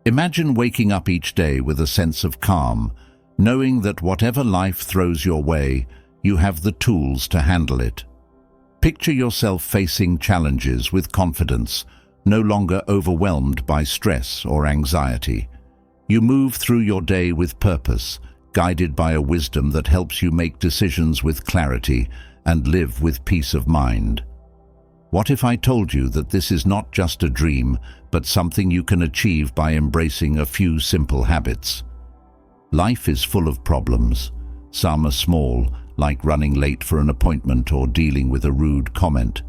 Imagine waking up each day with a sense of calm, knowing that whatever life throws your way, you have the tools to handle it. Picture yourself facing challenges with confidence, no longer overwhelmed by stress or anxiety. You move through your day with purpose, guided by a wisdom that helps you make decisions with clarity and live with peace of mind. What if I told you that this is not just a dream, but something you can achieve by embracing a few simple habits? Life is full of problems. Some are small, like running late for an appointment or dealing with a rude comment.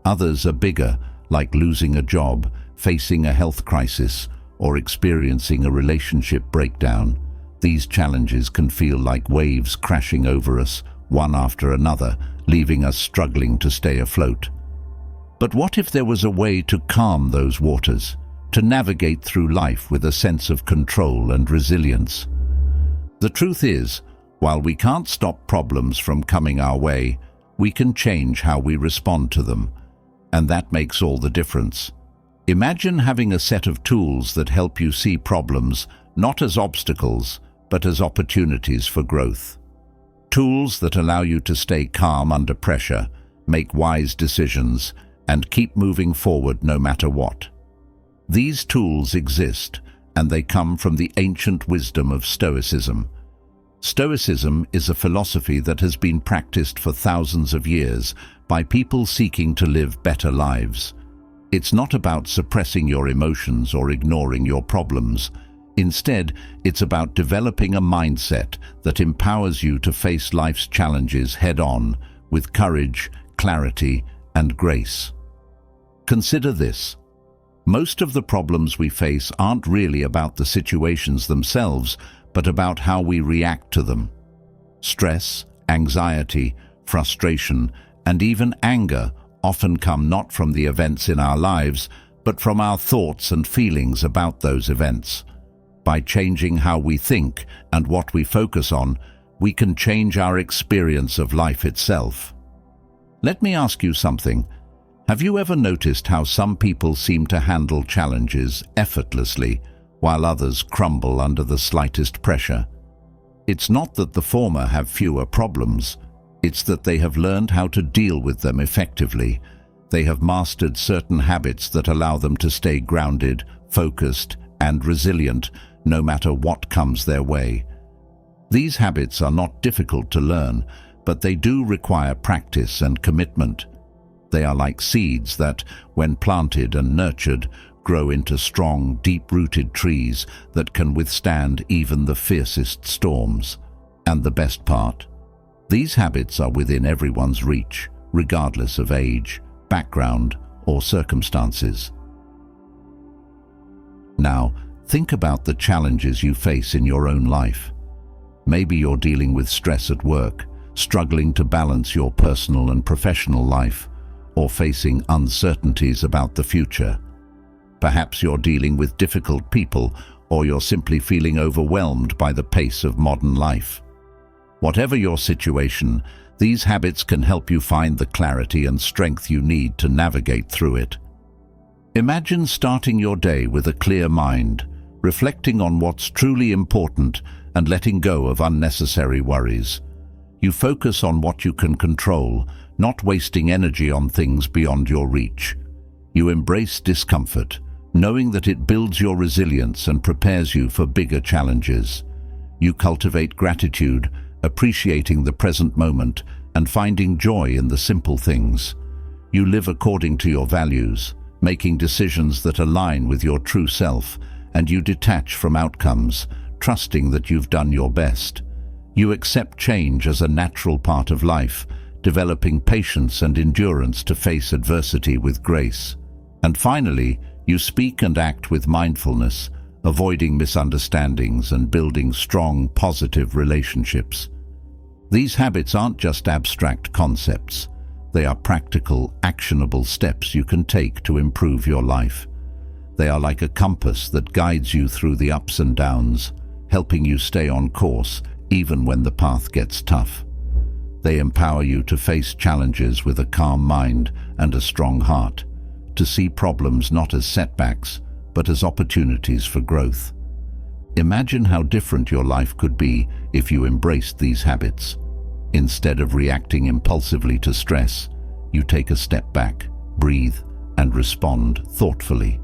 Others are bigger, like losing a job, facing a health crisis, or experiencing a relationship breakdown. These challenges can feel like waves crashing over us, one after another, leaving us struggling to stay afloat. But what if there was a way to calm those waters, to navigate through life with a sense of control and resilience? The truth is, while we can't stop problems from coming our way, we can change how we respond to them, and that makes all the difference. Imagine having a set of tools that help you see problems not as obstacles, but as opportunities for growth. Tools that allow you to stay calm under pressure, make wise decisions, and keep moving forward no matter what. These tools exist, and they come from the ancient wisdom of Stoicism. Stoicism is a philosophy that has been practiced for thousands of years by people seeking to live better lives. It's not about suppressing your emotions or ignoring your problems. Instead, it's about developing a mindset that empowers you to face life's challenges head-on with courage, clarity, and grace. Consider this. Most of the problems we face aren't really about the situations themselves, but about how we react to them. Stress, anxiety, frustration, and even anger often come not from the events in our lives, but from our thoughts and feelings about those events. By changing how we think and what we focus on, we can change our experience of life itself. Let me ask you something. Have you ever noticed how some people seem to handle challenges effortlessly, while others crumble under the slightest pressure? It's not that the former have fewer problems. It's that they have learned how to deal with them effectively. They have mastered certain habits that allow them to stay grounded, focused, and resilient, no matter what comes their way. These habits are not difficult to learn, but they do require practice and commitment. They are like seeds that, when planted and nurtured, grow into strong, deep-rooted trees that can withstand even the fiercest storms. And the best part? These habits are within everyone's reach, regardless of age, background, or circumstances. Now, think about the challenges you face in your own life. Maybe you're dealing with stress at work, struggling to balance your personal and professional life, or facing uncertainties about the future. Perhaps you're dealing with difficult people, or you're simply feeling overwhelmed by the pace of modern life. Whatever your situation, these habits can help you find the clarity and strength you need to navigate through it. Imagine starting your day with a clear mind, reflecting on what's truly important and letting go of unnecessary worries. You focus on what you can control, not wasting energy on things beyond your reach. You embrace discomfort, knowing that it builds your resilience and prepares you for bigger challenges. You cultivate gratitude, appreciating the present moment and finding joy in the simple things. You live according to your values, making decisions that align with your true self, and you detach from outcomes, trusting that you've done your best. You accept change as a natural part of life, developing patience and endurance to face adversity with grace. And finally, you speak and act with mindfulness, avoiding misunderstandings and building strong, positive relationships. These habits aren't just abstract concepts. They are practical, actionable steps you can take to improve your life. They are like a compass that guides you through the ups and downs, helping you stay on course even when the path gets tough. They empower you to face challenges with a calm mind and a strong heart, to see problems not as setbacks, but as opportunities for growth. Imagine how different your life could be if you embraced these habits. Instead of reacting impulsively to stress, you take a step back, breathe, and respond thoughtfully.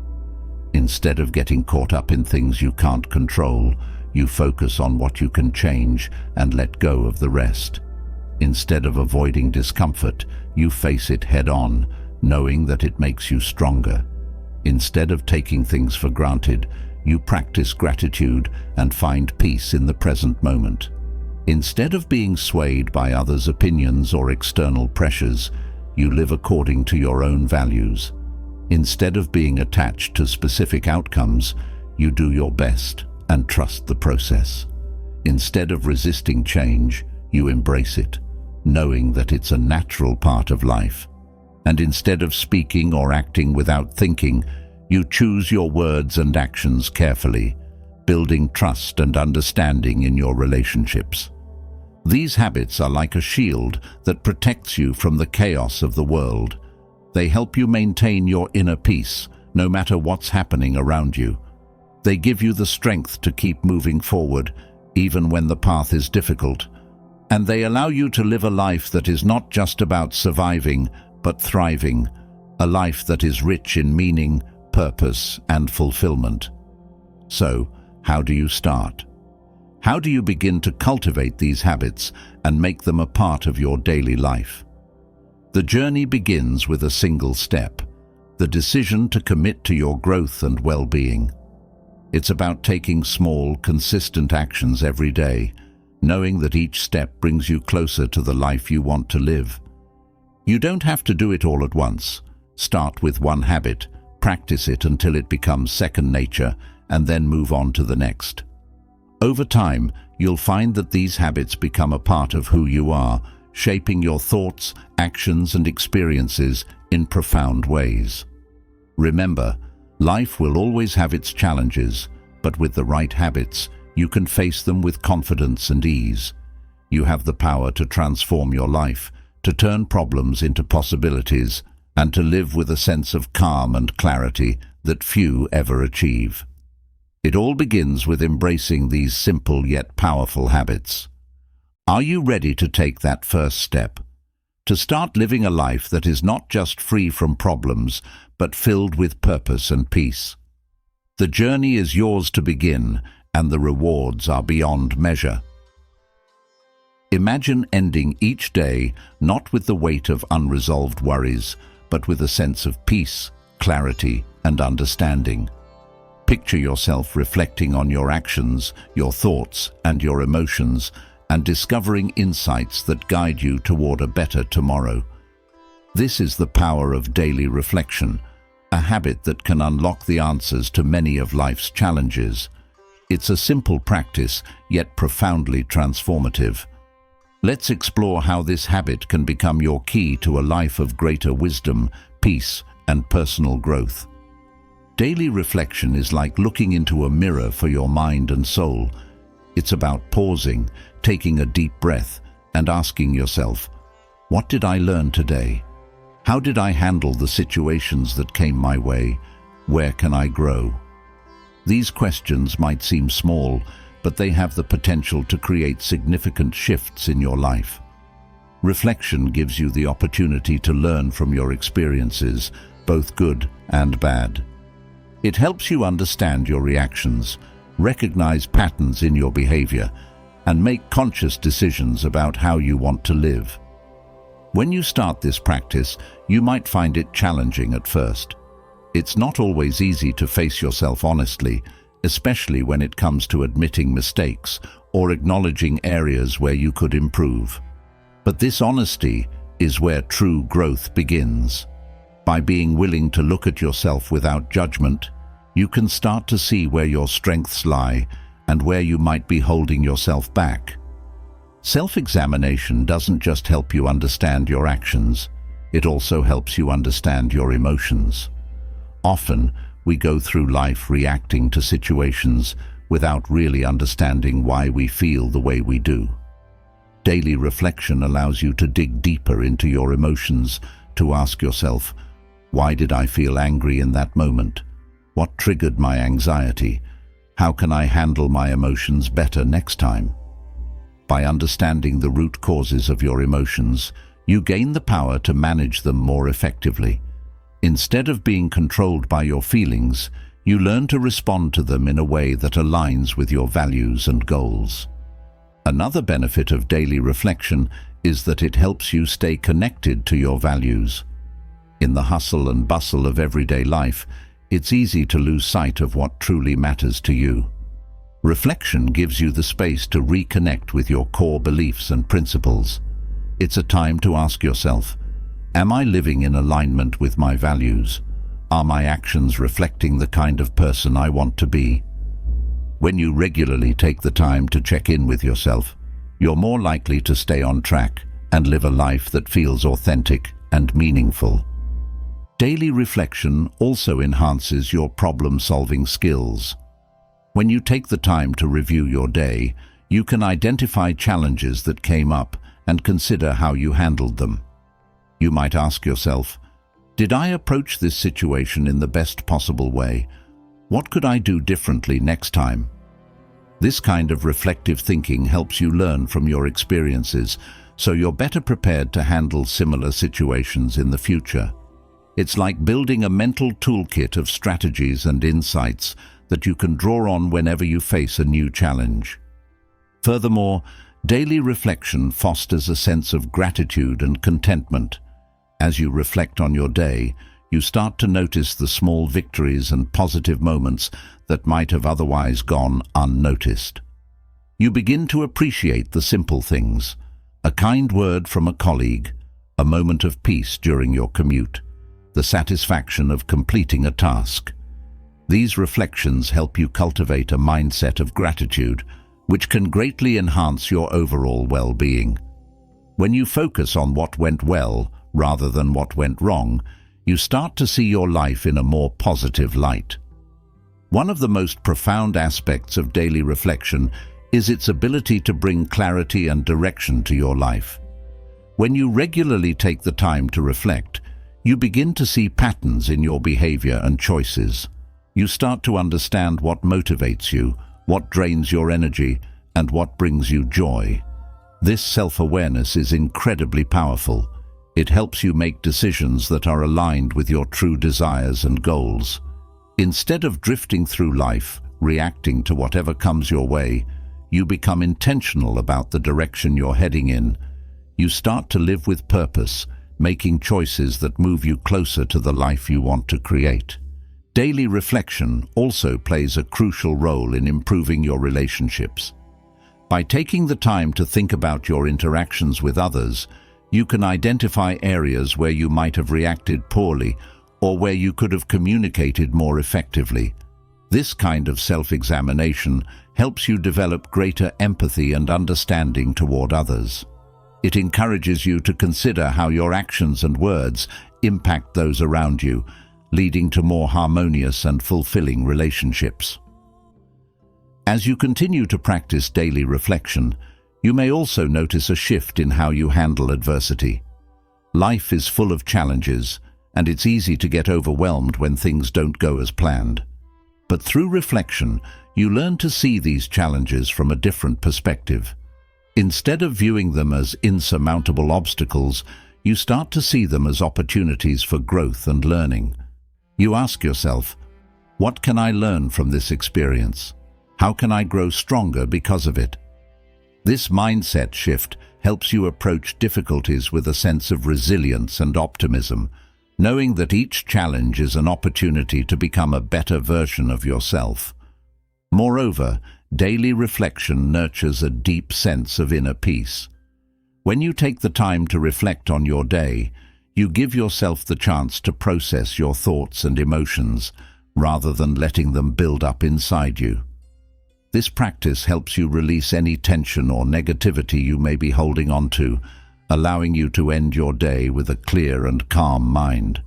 Instead of getting caught up in things you can't control, you focus on what you can change and let go of the rest. Instead of avoiding discomfort, you face it head-on, knowing that it makes you stronger. Instead of taking things for granted, you practice gratitude and find peace in the present moment. Instead of being swayed by others' opinions or external pressures, you live according to your own values. Instead of being attached to specific outcomes, you do your best and trust the process. Instead of resisting change, you embrace it, knowing that it's a natural part of life. And instead of speaking or acting without thinking, you choose your words and actions carefully, building trust and understanding in your relationships. These habits are like a shield that protects you from the chaos of the world. They help you maintain your inner peace, no matter what's happening around you. They give you the strength to keep moving forward, even when the path is difficult. And they allow you to live a life that is not just about surviving, but thriving, a life that is rich in meaning, purpose, and fulfillment. So, how do you start? How do you begin to cultivate these habits and make them a part of your daily life? The journey begins with a single step, the decision to commit to your growth and well-being. It's about taking small, consistent actions every day, knowing that each step brings you closer to the life you want to live. You don't have to do it all at once. Start with one habit, practice it until it becomes second nature, and then move on to the next. Over time, you'll find that these habits become a part of who you are, shaping your thoughts, actions, and experiences in profound ways. Remember, life will always have its challenges, but with the right habits, you can face them with confidence and ease. You have the power to transform your life, to turn problems into possibilities, and to live with a sense of calm and clarity that few ever achieve. It all begins with embracing these simple yet powerful habits. Are you ready to take that first step? To start living a life that is not just free from problems, but filled with purpose and peace. The journey is yours to begin, and the rewards are beyond measure. Imagine ending each day not with the weight of unresolved worries, but with a sense of peace, clarity, and understanding. Picture yourself reflecting on your actions, your thoughts, and your emotions, and discovering insights that guide you toward a better tomorrow. This is the power of daily reflection, a habit that can unlock the answers to many of life's challenges. It's a simple practice, yet profoundly transformative. Let's explore how this habit can become your key to a life of greater wisdom, peace, and personal growth. Daily reflection is like looking into a mirror for your mind and soul. It's about pausing, taking a deep breath, and asking yourself, what did I learn today? How did I handle the situations that came my way? Where can I grow? These questions might seem small, but they have the potential to create significant shifts in your life. Reflection gives you the opportunity to learn from your experiences, both good and bad. It helps you understand your reactions, recognize patterns in your behavior, and make conscious decisions about how you want to live. When you start this practice, you might find it challenging at first. It's not always easy to face yourself honestly, especially when it comes to admitting mistakes or acknowledging areas where you could improve. But this honesty is where true growth begins. By being willing to look at yourself without judgment, you can start to see where your strengths lie and where you might be holding yourself back. Self-examination doesn't just help you understand your actions, it also helps you understand your emotions. Often, we go through life reacting to situations without really understanding why we feel the way we do. Daily reflection allows you to dig deeper into your emotions, to ask yourself, why did I feel angry in that moment? What triggered my anxiety? How can I handle my emotions better next time? By understanding the root causes of your emotions, you gain the power to manage them more effectively. Instead of being controlled by your feelings, you learn to respond to them in a way that aligns with your values and goals. Another benefit of daily reflection is that it helps you stay connected to your values. In the hustle and bustle of everyday life, it's easy to lose sight of what truly matters to you. Reflection gives you the space to reconnect with your core beliefs and principles. It's a time to ask yourself, am I living in alignment with my values? Are my actions reflecting the kind of person I want to be? When you regularly take the time to check in with yourself, you're more likely to stay on track and live a life that feels authentic and meaningful. Daily reflection also enhances your problem-solving skills. When you take the time to review your day, you can identify challenges that came up and consider how you handled them. You might ask yourself, did I approach this situation in the best possible way? What could I do differently next time? This kind of reflective thinking helps you learn from your experiences, so you're better prepared to handle similar situations in the future. It's like building a mental toolkit of strategies and insights that you can draw on whenever you face a new challenge. Furthermore, daily reflection fosters a sense of gratitude and contentment. As you reflect on your day, you start to notice the small victories and positive moments that might have otherwise gone unnoticed. You begin to appreciate the simple things: a kind word from a colleague, a moment of peace during your commute, the satisfaction of completing a task. These reflections help you cultivate a mindset of gratitude, which can greatly enhance your overall well-being. When you focus on what went well rather than what went wrong, you start to see your life in a more positive light. One of the most profound aspects of daily reflection is its ability to bring clarity and direction to your life. When you regularly take the time to reflect, you begin to see patterns in your behavior and choices. You start to understand what motivates you, what drains your energy, and what brings you joy. This self-awareness is incredibly powerful. It helps you make decisions that are aligned with your true desires and goals. Instead of drifting through life, reacting to whatever comes your way, you become intentional about the direction you're heading in. You start to live with purpose, making choices that move you closer to the life you want to create. Daily reflection also plays a crucial role in improving your relationships. By taking the time to think about your interactions with others, you can identify areas where you might have reacted poorly or where you could have communicated more effectively. This kind of self-examination helps you develop greater empathy and understanding toward others. It encourages you to consider how your actions and words impact those around you, leading to more harmonious and fulfilling relationships. As you continue to practice daily reflection, you may also notice a shift in how you handle adversity. Life is full of challenges, and it's easy to get overwhelmed when things don't go as planned. But through reflection, you learn to see these challenges from a different perspective. Instead of viewing them as insurmountable obstacles, you start to see them as opportunities for growth and learning. You ask yourself, what can I learn from this experience? How can I grow stronger because of it? This mindset shift helps you approach difficulties with a sense of resilience and optimism, knowing that each challenge is an opportunity to become a better version of yourself. Moreover, daily reflection nurtures a deep sense of inner peace. When you take the time to reflect on your day, you give yourself the chance to process your thoughts and emotions, rather than letting them build up inside you. This practice helps you release any tension or negativity you may be holding on to, allowing you to end your day with a clear and calm mind.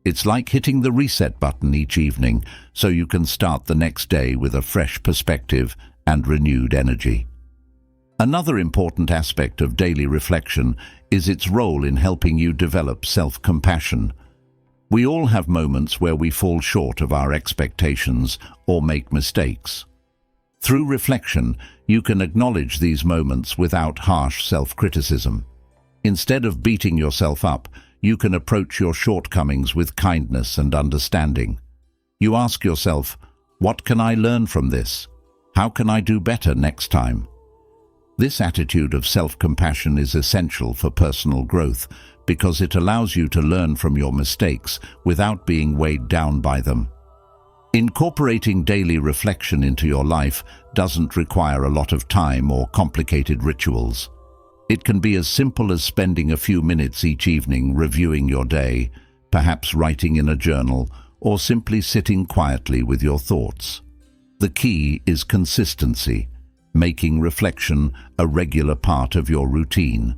It's like hitting the reset button each evening, so you can start the next day with a fresh perspective and renewed energy. Another important aspect of daily reflection is its role in helping you develop self-compassion. We all have moments where we fall short of our expectations or make mistakes. Through reflection, you can acknowledge these moments without harsh self-criticism. Instead of beating yourself up, you can approach your shortcomings with kindness and understanding. You ask yourself, what can I learn from this? How can I do better next time? This attitude of self-compassion is essential for personal growth because it allows you to learn from your mistakes without being weighed down by them. Incorporating daily reflection into your life doesn't require a lot of time or complicated rituals. It can be as simple as spending a few minutes each evening reviewing your day, perhaps writing in a journal, or simply sitting quietly with your thoughts. The key is consistency, making reflection a regular part of your routine.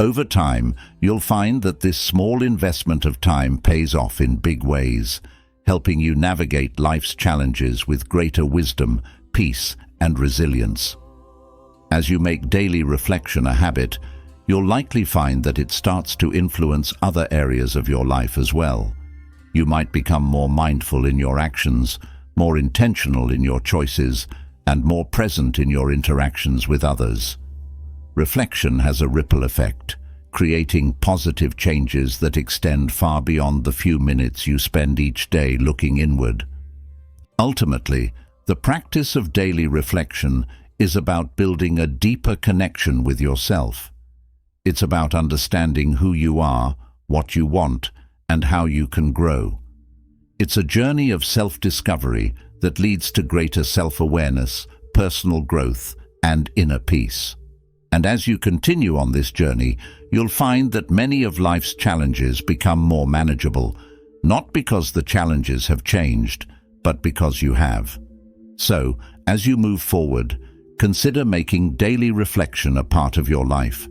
Over time, you'll find that this small investment of time pays off in big ways, helping you navigate life's challenges with greater wisdom, peace, and resilience. As you make daily reflection a habit, you'll likely find that it starts to influence other areas of your life as well. You might become more mindful in your actions, more intentional in your choices, and more present in your interactions with others. Reflection has a ripple effect, creating positive changes that extend far beyond the few minutes you spend each day looking inward. Ultimately, the practice of daily reflection is about building a deeper connection with yourself. It's about understanding who you are, what you want, and how you can grow. It's a journey of self-discovery that leads to greater self-awareness, personal growth, and inner peace. And as you continue on this journey, you'll find that many of life's challenges become more manageable, not because the challenges have changed, but because you have. So, as you move forward, consider making daily reflection a part of your life.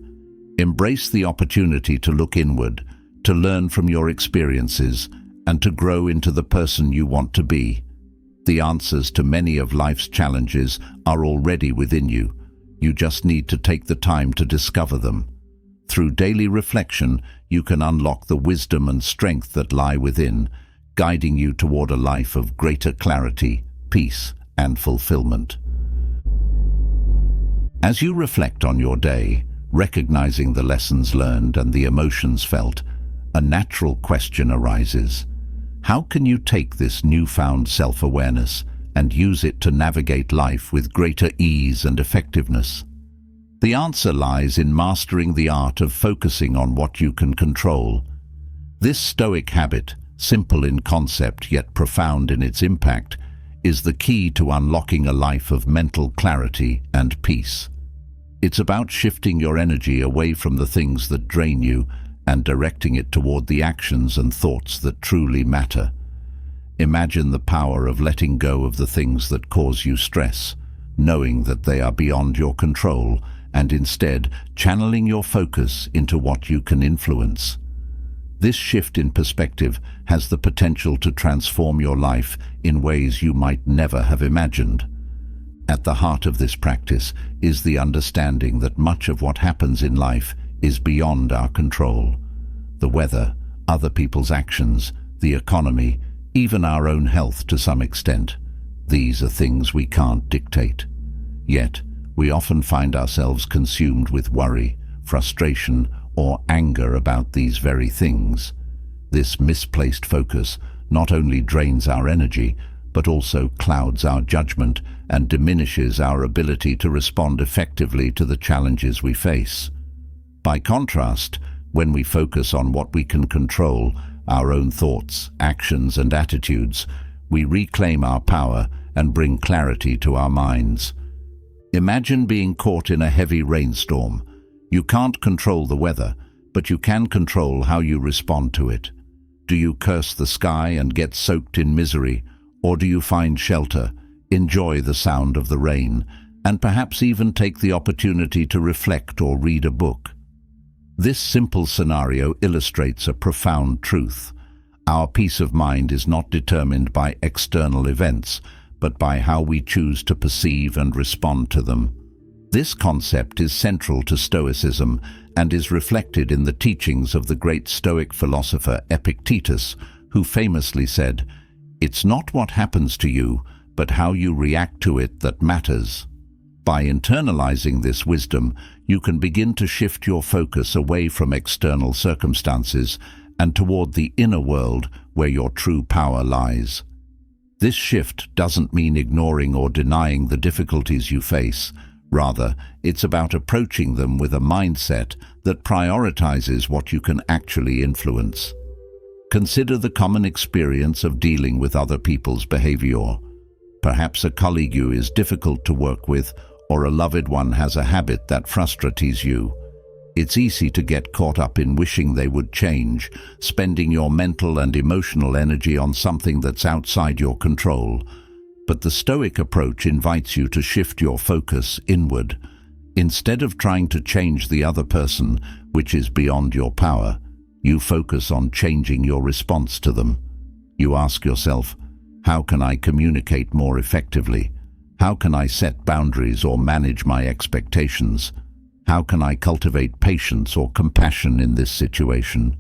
Embrace the opportunity to look inward, to learn from your experiences, and to grow into the person you want to be. The answers to many of life's challenges are already within you. You just need to take the time to discover them. Through daily reflection, you can unlock the wisdom and strength that lie within, guiding you toward a life of greater clarity, peace, and fulfillment. As you reflect on your day, recognizing the lessons learned and the emotions felt, a natural question arises. How can you take this newfound self-awareness and use it to navigate life with greater ease and effectiveness? The answer lies in mastering the art of focusing on what you can control. This Stoic habit, simple in concept yet profound in its impact, is the key to unlocking a life of mental clarity and peace. It's about shifting your energy away from the things that drain you and directing it toward the actions and thoughts that truly matter. Imagine the power of letting go of the things that cause you stress, knowing that they are beyond your control, and instead channeling your focus into what you can influence. This shift in perspective has the potential to transform your life in ways you might never have imagined. At the heart of this practice is the understanding that much of what happens in life is beyond our control. The weather, other people's actions, the economy, even our own health to some extent. These are things we can't dictate. Yet, we often find ourselves consumed with worry, frustration, or anger about these very things. This misplaced focus not only drains our energy, but also clouds our judgment and diminishes our ability to respond effectively to the challenges we face. By contrast, when we focus on what we can control, our own thoughts, actions, and attitudes, we reclaim our power and bring clarity to our minds. Imagine being caught in a heavy rainstorm. You can't control the weather, but you can control how you respond to it. Do you curse the sky and get soaked in misery, or do you find shelter, enjoy the sound of the rain, and perhaps even take the opportunity to reflect or read a book? This simple scenario illustrates a profound truth. Our peace of mind is not determined by external events, but by how we choose to perceive and respond to them. This concept is central to Stoicism and is reflected in the teachings of the great Stoic philosopher Epictetus, who famously said, "It's not what happens to you, but how you react to it that matters." By internalizing this wisdom, you can begin to shift your focus away from external circumstances and toward the inner world where your true power lies. This shift doesn't mean ignoring or denying the difficulties you face. Rather, it's about approaching them with a mindset that prioritizes what you can actually influence. Consider the common experience of dealing with other people's behavior. Perhaps a colleague is difficult to work with, or a loved one has a habit that frustrates you. It's easy to get caught up in wishing they would change, spending your mental and emotional energy on something that's outside your control. But the Stoic approach invites you to shift your focus inward. Instead of trying to change the other person, which is beyond your power, you focus on changing your response to them. You ask yourself, how can I communicate more effectively? How can I set boundaries or manage my expectations? How can I cultivate patience or compassion in this situation?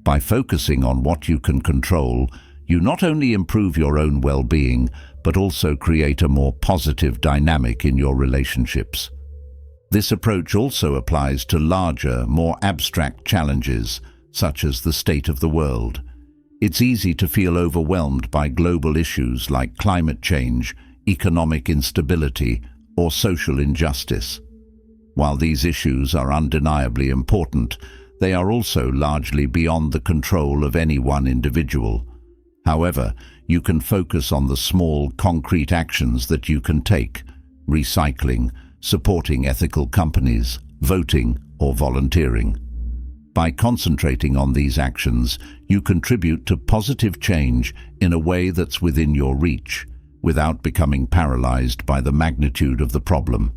By focusing on what you can control, you not only improve your own well-being, but also create a more positive dynamic in your relationships. This approach also applies to larger, more abstract challenges, such as the state of the world. It's easy to feel overwhelmed by global issues like climate change, economic instability, or social injustice. While these issues are undeniably important, they are also largely beyond the control of any one individual. However, you can focus on the small, concrete actions that you can take: recycling, supporting ethical companies, voting, or volunteering. By concentrating on these actions, you contribute to positive change in a way that's within your reach, without becoming paralyzed by the magnitude of the problem.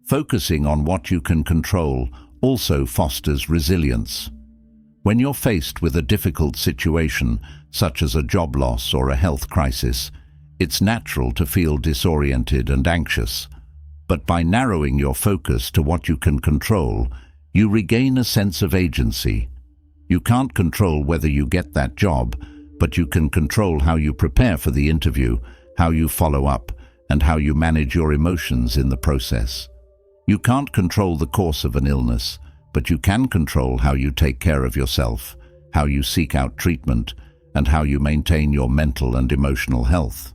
Focusing on what you can control also fosters resilience. When you're faced with a difficult situation, such as a job loss or a health crisis, it's natural to feel disoriented and anxious. But by narrowing your focus to what you can control, you regain a sense of agency. You can't control whether you get that job, but you can control how you prepare for the interview, how you follow up, and how you manage your emotions in the process. You can't control the course of an illness, but you can control how you take care of yourself, how you seek out treatment, and how you maintain your mental and emotional health.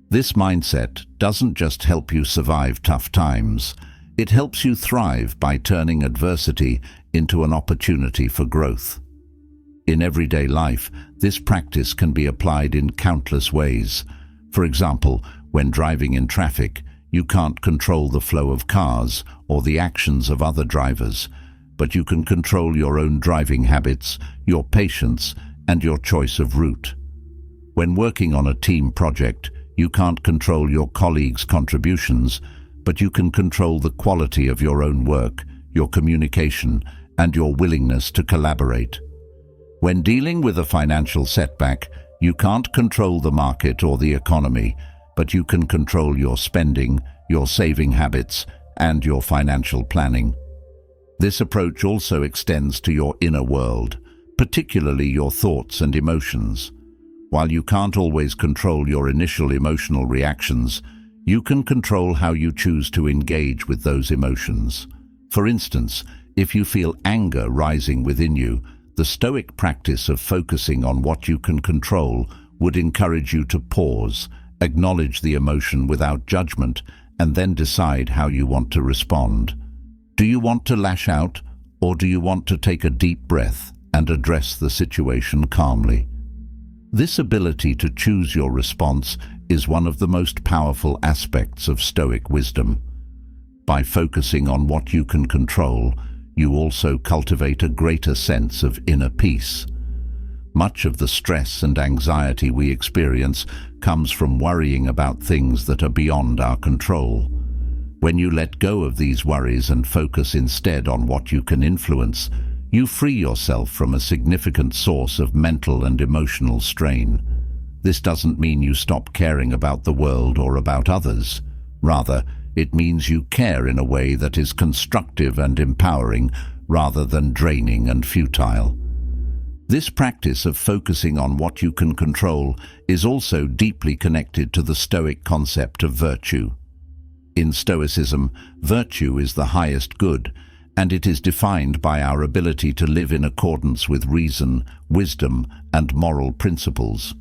This mindset doesn't just help you survive tough times, it helps you thrive by turning adversity into an opportunity for growth. In everyday life, this practice can be applied in countless ways. For example, when driving in traffic, you can't control the flow of cars or the actions of other drivers, but you can control your own driving habits, your patience, and your choice of route. When working on a team project, you can't control your colleagues' contributions, but you can control the quality of your own work, your communication, and your willingness to collaborate. When dealing with a financial setback, you can't control the market or the economy, but you can control your spending, your saving habits, and your financial planning. This approach also extends to your inner world, particularly your thoughts and emotions. While you can't always control your initial emotional reactions, you can control how you choose to engage with those emotions. For instance, if you feel anger rising within you, the Stoic practice of focusing on what you can control would encourage you to pause, acknowledge the emotion without judgment, and then decide how you want to respond. Do you want to lash out, or do you want to take a deep breath and address the situation calmly? This ability to choose your response is one of the most powerful aspects of Stoic wisdom. By focusing on what you can control, you also cultivate a greater sense of inner peace. Much of the stress and anxiety we experience comes from worrying about things that are beyond our control. When you let go of these worries and focus instead on what you can influence, you free yourself from a significant source of mental and emotional strain. This doesn't mean you stop caring about the world or about others. Rather, it means you care in a way that is constructive and empowering rather than draining and futile. This practice of focusing on what you can control is also deeply connected to the Stoic concept of virtue. In Stoicism, virtue is the highest good, and it is defined by our ability to live in accordance with reason, wisdom, and moral principles.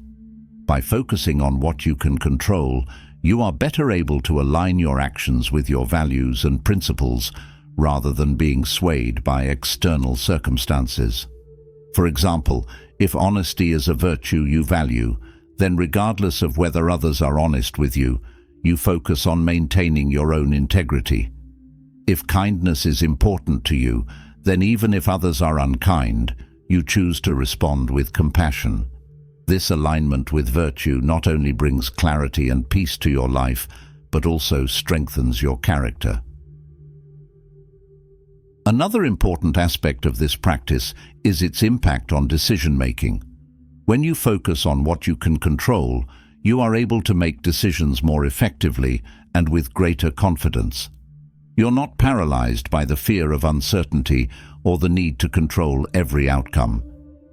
By focusing on what you can control, you are better able to align your actions with your values and principles rather than being swayed by external circumstances. For example, if honesty is a virtue you value, then regardless of whether others are honest with you, you focus on maintaining your own integrity. If kindness is important to you, then even if others are unkind, you choose to respond with compassion. This alignment with virtue not only brings clarity and peace to your life, but also strengthens your character. Another important aspect of this practice is its impact on decision-making. When you focus on what you can control, you are able to make decisions more effectively and with greater confidence. You're not paralyzed by the fear of uncertainty or the need to control every outcome.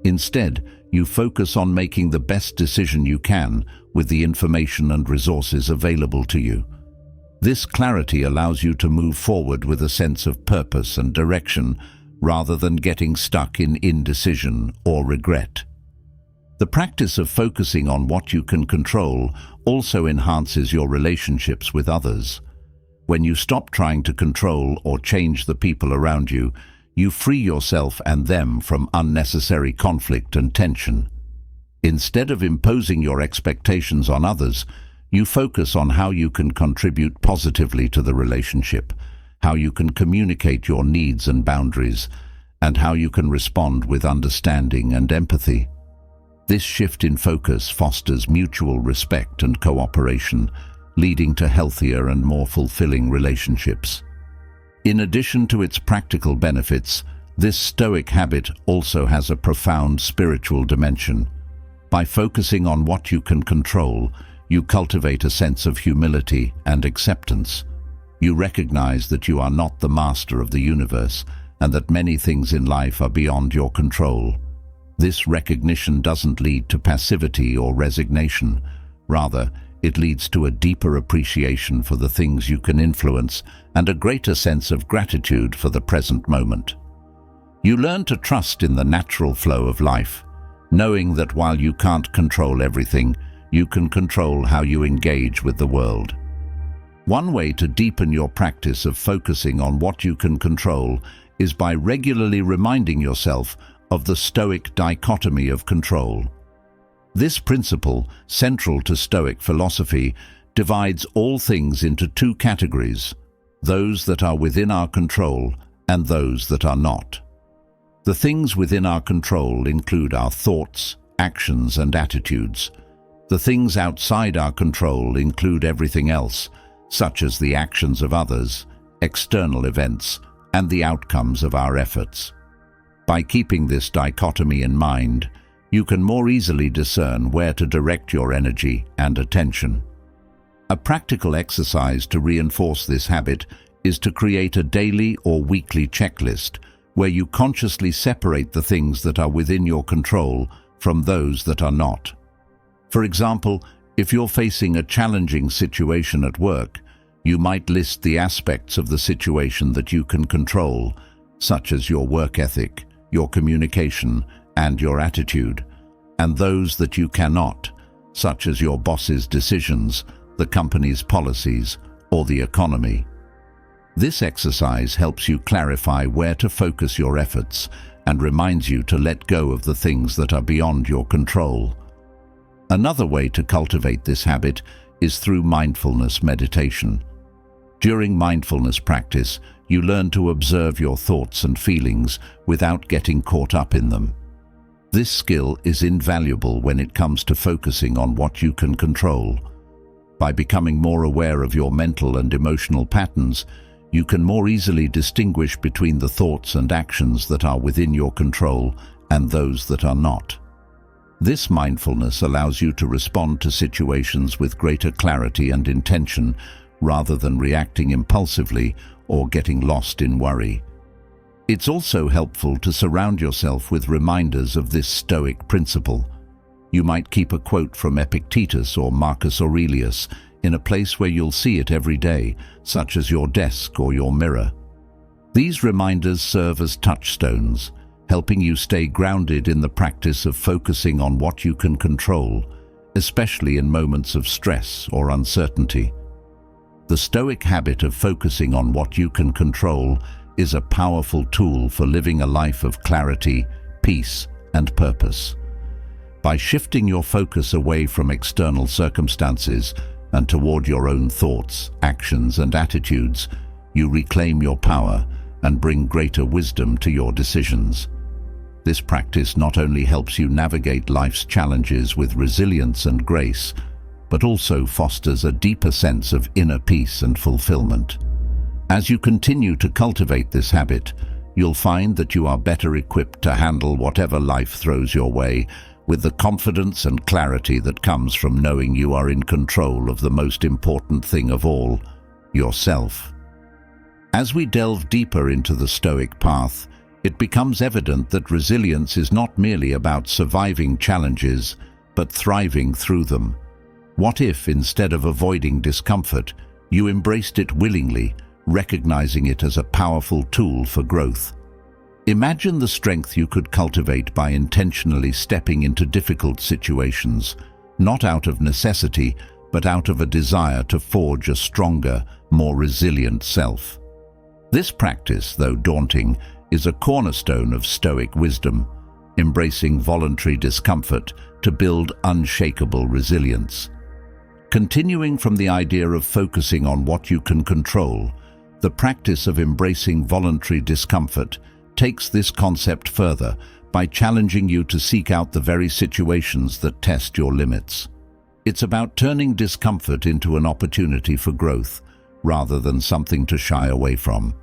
Instead, you focus on making the best decision you can with the information and resources available to you. This clarity allows you to move forward with a sense of purpose and direction rather than getting stuck in indecision or regret. The practice of focusing on what you can control also enhances your relationships with others. When you stop trying to control or change the people around you, you free yourself and them from unnecessary conflict and tension. Instead of imposing your expectations on others, you focus on how you can contribute positively to the relationship, how you can communicate your needs and boundaries, and how you can respond with understanding and empathy. This shift in focus fosters mutual respect and cooperation, leading to healthier and more fulfilling relationships. In addition to its practical benefits, this Stoic habit also has a profound spiritual dimension. By focusing on what you can control, you cultivate a sense of humility and acceptance. You recognize that you are not the master of the universe and that many things in life are beyond your control. This recognition doesn't lead to passivity or resignation. Rather, it leads to a deeper appreciation for the things you can influence and a greater sense of gratitude for the present moment. You learn to trust in the natural flow of life, knowing that while you can't control everything, you can control how you engage with the world. One way to deepen your practice of focusing on what you can control is by regularly reminding yourself of the Stoic dichotomy of control. This principle, central to Stoic philosophy, divides all things into two categories: those that are within our control and those that are not. The things within our control include our thoughts, actions, and attitudes. The things outside our control include everything else, such as the actions of others, external events, and the outcomes of our efforts. By keeping this dichotomy in mind, you can more easily discern where to direct your energy and attention. A practical exercise to reinforce this habit is to create a daily or weekly checklist where you consciously separate the things that are within your control from those that are not. For example, if you're facing a challenging situation at work, you might list the aspects of the situation that you can control, such as your work ethic, your communication, and your attitude, and those that you cannot, such as your boss's decisions, the company's policies, or the economy. This exercise helps you clarify where to focus your efforts and reminds you to let go of the things that are beyond your control. Another way to cultivate this habit is through mindfulness meditation. During mindfulness practice, you learn to observe your thoughts and feelings without getting caught up in them. This skill is invaluable when it comes to focusing on what you can control. By becoming more aware of your mental and emotional patterns, you can more easily distinguish between the thoughts and actions that are within your control and those that are not. This mindfulness allows you to respond to situations with greater clarity and intention rather than reacting impulsively or getting lost in worry. It's also helpful to surround yourself with reminders of this Stoic principle. You might keep a quote from Epictetus or Marcus Aurelius in a place where you'll see it every day, such as your desk or your mirror. These reminders serve as touchstones, helping you stay grounded in the practice of focusing on what you can control, especially in moments of stress or uncertainty. The Stoic habit of focusing on what you can control is a powerful tool for living a life of clarity, peace, and purpose. By shifting your focus away from external circumstances and toward your own thoughts, actions, and attitudes, you reclaim your power and bring greater wisdom to your decisions. This practice not only helps you navigate life's challenges with resilience and grace, but also fosters a deeper sense of inner peace and fulfillment. As you continue to cultivate this habit, you'll find that you are better equipped to handle whatever life throws your way, with the confidence and clarity that comes from knowing you are in control of the most important thing of all, yourself. As we delve deeper into the Stoic path, it becomes evident that resilience is not merely about surviving challenges, but thriving through them. What if, instead of avoiding discomfort, you embraced it willingly, recognizing it as a powerful tool for growth? Imagine the strength you could cultivate by intentionally stepping into difficult situations, not out of necessity, but out of a desire to forge a stronger, more resilient self. This practice, though daunting, is a cornerstone of Stoic wisdom, embracing voluntary discomfort to build unshakable resilience. Continuing from the idea of focusing on what you can control, the practice of embracing voluntary discomfort takes this concept further by challenging you to seek out the very situations that test your limits. It's about turning discomfort into an opportunity for growth, rather than something to shy away from.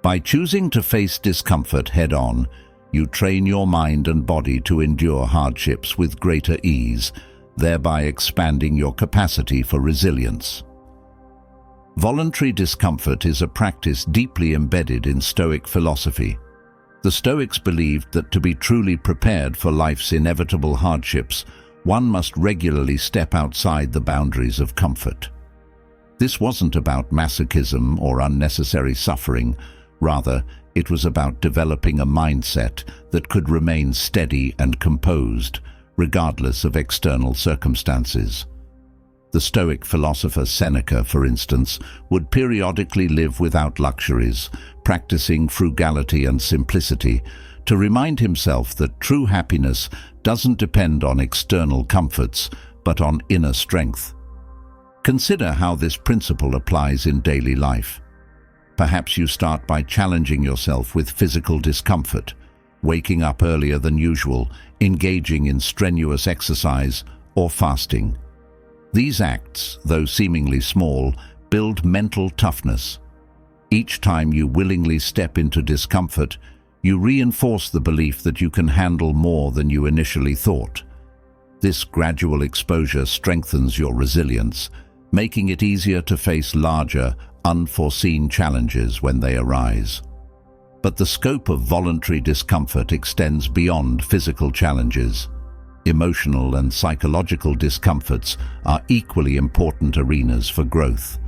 By choosing to face discomfort head-on, you train your mind and body to endure hardships with greater ease, thereby expanding your capacity for resilience. Voluntary discomfort is a practice deeply embedded in Stoic philosophy. The Stoics believed that to be truly prepared for life's inevitable hardships, one must regularly step outside the boundaries of comfort. This wasn't about masochism or unnecessary suffering. Rather, it was about developing a mindset that could remain steady and composed, regardless of external circumstances. The Stoic philosopher Seneca, for instance, would periodically live without luxuries, practicing frugality and simplicity, to remind himself that true happiness doesn't depend on external comforts, but on inner strength. Consider how this principle applies in daily life. Perhaps you start by challenging yourself with physical discomfort, waking up earlier than usual, engaging in strenuous exercise, or fasting. These acts, though seemingly small, build mental toughness. Each time you willingly step into discomfort, you reinforce the belief that you can handle more than you initially thought. This gradual exposure strengthens your resilience, making it easier to face larger, unforeseen challenges when they arise. But the scope of voluntary discomfort extends beyond physical challenges. Emotional and psychological discomforts are equally important arenas for growth.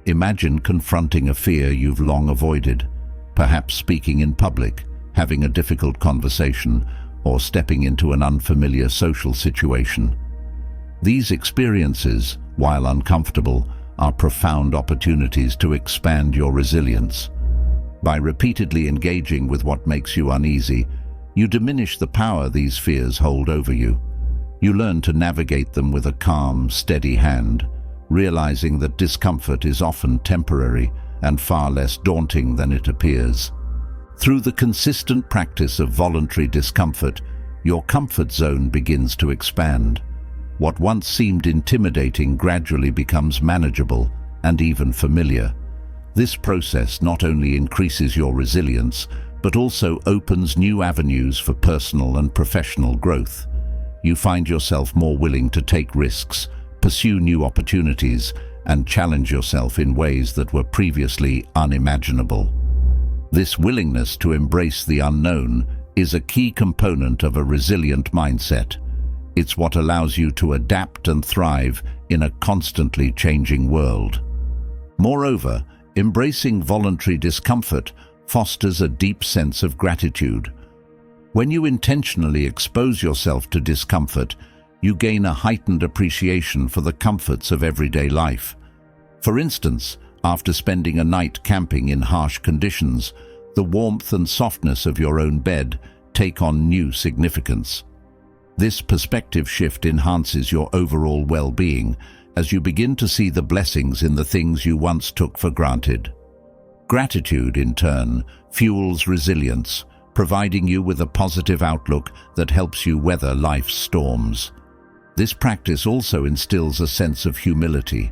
Imagine confronting a fear you've long avoided, perhaps speaking in public, having a difficult conversation, or stepping into an unfamiliar social situation. These experiences, while uncomfortable, are profound opportunities to expand your resilience. By repeatedly engaging with what makes you uneasy, you diminish the power these fears hold over you. You learn to navigate them with a calm, steady hand, realizing that discomfort is often temporary and far less daunting than it appears. Through the consistent practice of voluntary discomfort, your comfort zone begins to expand. What once seemed intimidating gradually becomes manageable and even familiar. This process not only increases your resilience, but also opens new avenues for personal and professional growth. You find yourself more willing to take risks, pursue new opportunities, and challenge yourself in ways that were previously unimaginable. This willingness to embrace the unknown is a key component of a resilient mindset. It's what allows you to adapt and thrive in a constantly changing world. Moreover, embracing voluntary discomfort fosters a deep sense of gratitude. When you intentionally expose yourself to discomfort, you gain a heightened appreciation for the comforts of everyday life. For instance, after spending a night camping in harsh conditions, the warmth and softness of your own bed take on new significance. This perspective shift enhances your overall well-being as you begin to see the blessings in the things you once took for granted. Gratitude, in turn, fuels resilience, providing you with a positive outlook that helps you weather life's storms. This practice also instills a sense of humility.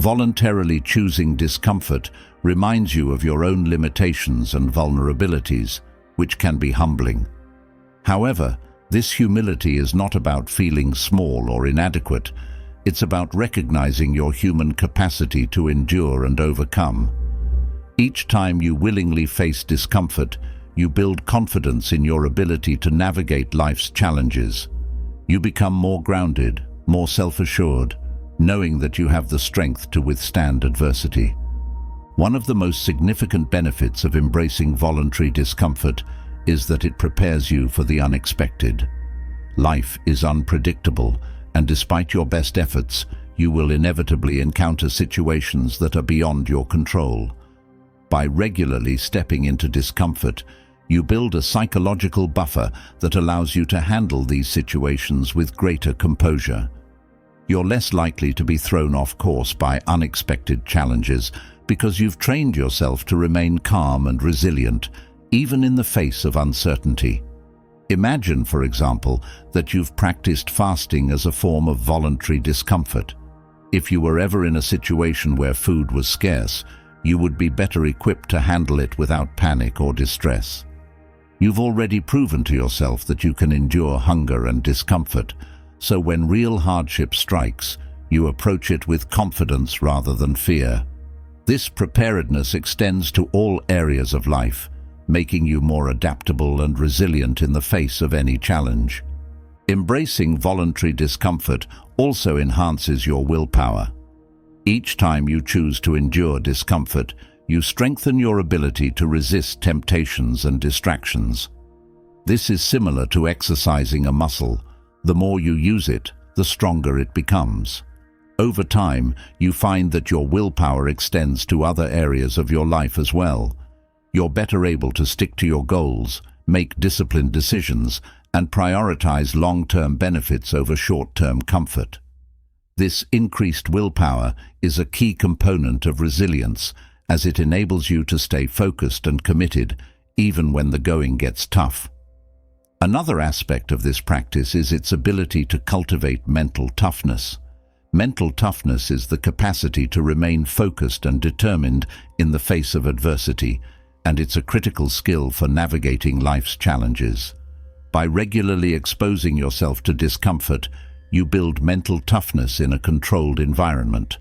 Voluntarily choosing discomfort reminds you of your own limitations and vulnerabilities, which can be humbling. However, this humility is not about feeling small or inadequate. It's about recognizing your human capacity to endure and overcome. Each time you willingly face discomfort, you build confidence in your ability to navigate life's challenges. You become more grounded, more self-assured, knowing that you have the strength to withstand adversity. One of the most significant benefits of embracing voluntary discomfort is that it prepares you for the unexpected. Life is unpredictable, and despite your best efforts, you will inevitably encounter situations that are beyond your control. By regularly stepping into discomfort, you build a psychological buffer that allows you to handle these situations with greater composure. You're less likely to be thrown off course by unexpected challenges because you've trained yourself to remain calm and resilient, even in the face of uncertainty. Imagine, for example, that you've practiced fasting as a form of voluntary discomfort. If you were ever in a situation where food was scarce, you would be better equipped to handle it without panic or distress. You've already proven to yourself that you can endure hunger and discomfort, so when real hardship strikes, you approach it with confidence rather than fear. This preparedness extends to all areas of life, making you more adaptable and resilient in the face of any challenge. Embracing voluntary discomfort also enhances your willpower. Each time you choose to endure discomfort, you strengthen your ability to resist temptations and distractions. This is similar to exercising a muscle. The more you use it, the stronger it becomes. Over time, you find that your willpower extends to other areas of your life as well. You're better able to stick to your goals, make disciplined decisions, and prioritize long-term benefits over short-term comfort. This increased willpower is a key component of resilience, as it enables you to stay focused and committed even when the going gets tough. Another aspect of this practice is its ability to cultivate mental toughness. Mental toughness is the capacity to remain focused and determined in the face of adversity, and it's a critical skill for navigating life's challenges. By regularly exposing yourself to discomfort, you build mental toughness in a controlled environment.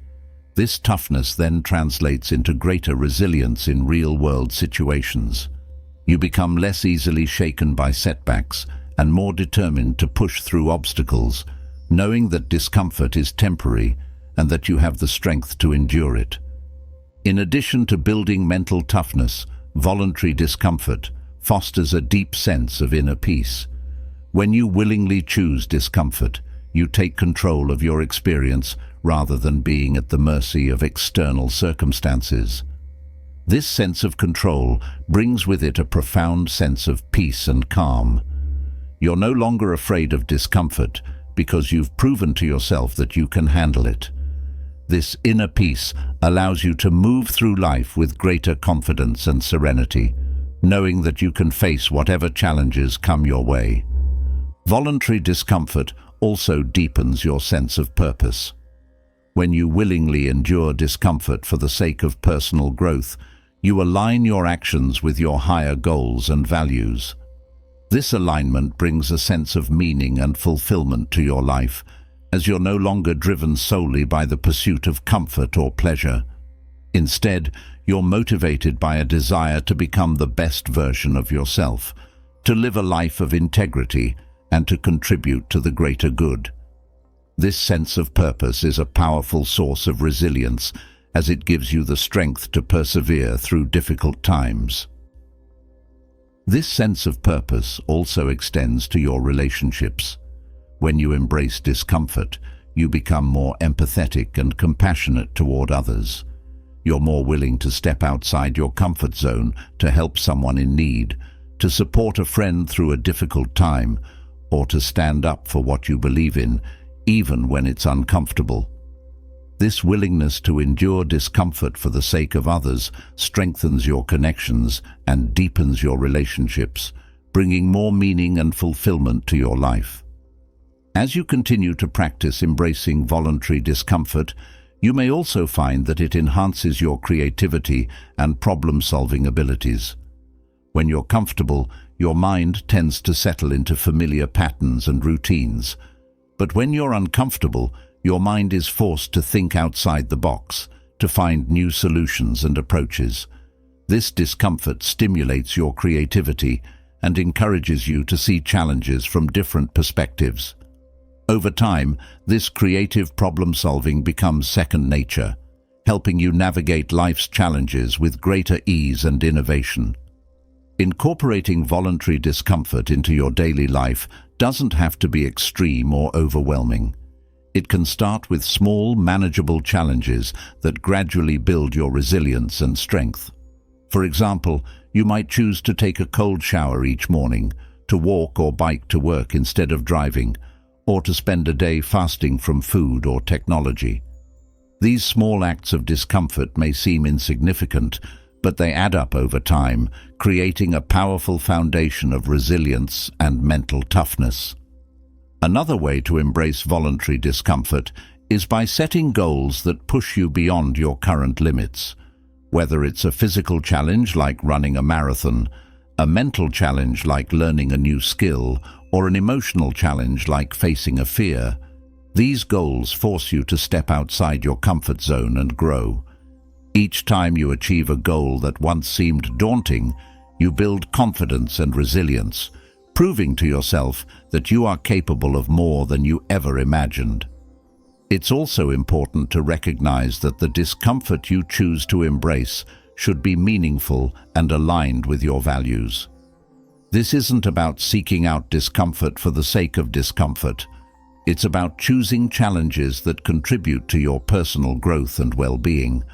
This toughness then translates into greater resilience in real-world situations. You become less easily shaken by setbacks and more determined to push through obstacles, knowing that discomfort is temporary and that you have the strength to endure it. In addition to building mental toughness, voluntary discomfort fosters a deep sense of inner peace. When you willingly choose discomfort, you take control of your experience rather than being at the mercy of external circumstances. This sense of control brings with it a profound sense of peace and calm. You're no longer afraid of discomfort because you've proven to yourself that you can handle it. This inner peace allows you to move through life with greater confidence and serenity, knowing that you can face whatever challenges come your way. Voluntary discomfort also deepens your sense of purpose. When you willingly endure discomfort for the sake of personal growth, you align your actions with your higher goals and values. This alignment brings a sense of meaning and fulfillment to your life, as you're no longer driven solely by the pursuit of comfort or pleasure. Instead, you're motivated by a desire to become the best version of yourself, to live a life of integrity, and to contribute to the greater good. This sense of purpose is a powerful source of resilience, as it gives you the strength to persevere through difficult times. This sense of purpose also extends to your relationships. When you embrace discomfort, you become more empathetic and compassionate toward others. You're more willing to step outside your comfort zone to help someone in need, to support a friend through a difficult time, or to stand up for what you believe in, even when it's uncomfortable. This willingness to endure discomfort for the sake of others strengthens your connections and deepens your relationships, bringing more meaning and fulfillment to your life. As you continue to practice embracing voluntary discomfort, you may also find that it enhances your creativity and problem-solving abilities. When you're comfortable, your mind tends to settle into familiar patterns and routines. But when you're uncomfortable, your mind is forced to think outside the box, to find new solutions and approaches. This discomfort stimulates your creativity and encourages you to see challenges from different perspectives. Over time, this creative problem-solving becomes second nature, helping you navigate life's challenges with greater ease and innovation. Incorporating voluntary discomfort into your daily life doesn't have to be extreme or overwhelming. It can start with small, manageable challenges that gradually build your resilience and strength. For example, you might choose to take a cold shower each morning, to walk or bike to work instead of driving, or to spend a day fasting from food or technology. These small acts of discomfort may seem insignificant, but they add up over time, creating a powerful foundation of resilience and mental toughness. Another way to embrace voluntary discomfort is by setting goals that push you beyond your current limits. Whether it's a physical challenge like running a marathon, a mental challenge like learning a new skill, or an emotional challenge like facing a fear, these goals force you to step outside your comfort zone and grow. Each time you achieve a goal that once seemed daunting, you build confidence and resilience, proving to yourself that you are capable of more than you ever imagined. It's also important to recognize that the discomfort you choose to embrace should be meaningful and aligned with your values. This isn't about seeking out discomfort for the sake of discomfort. It's about choosing challenges that contribute to your personal growth and well-being.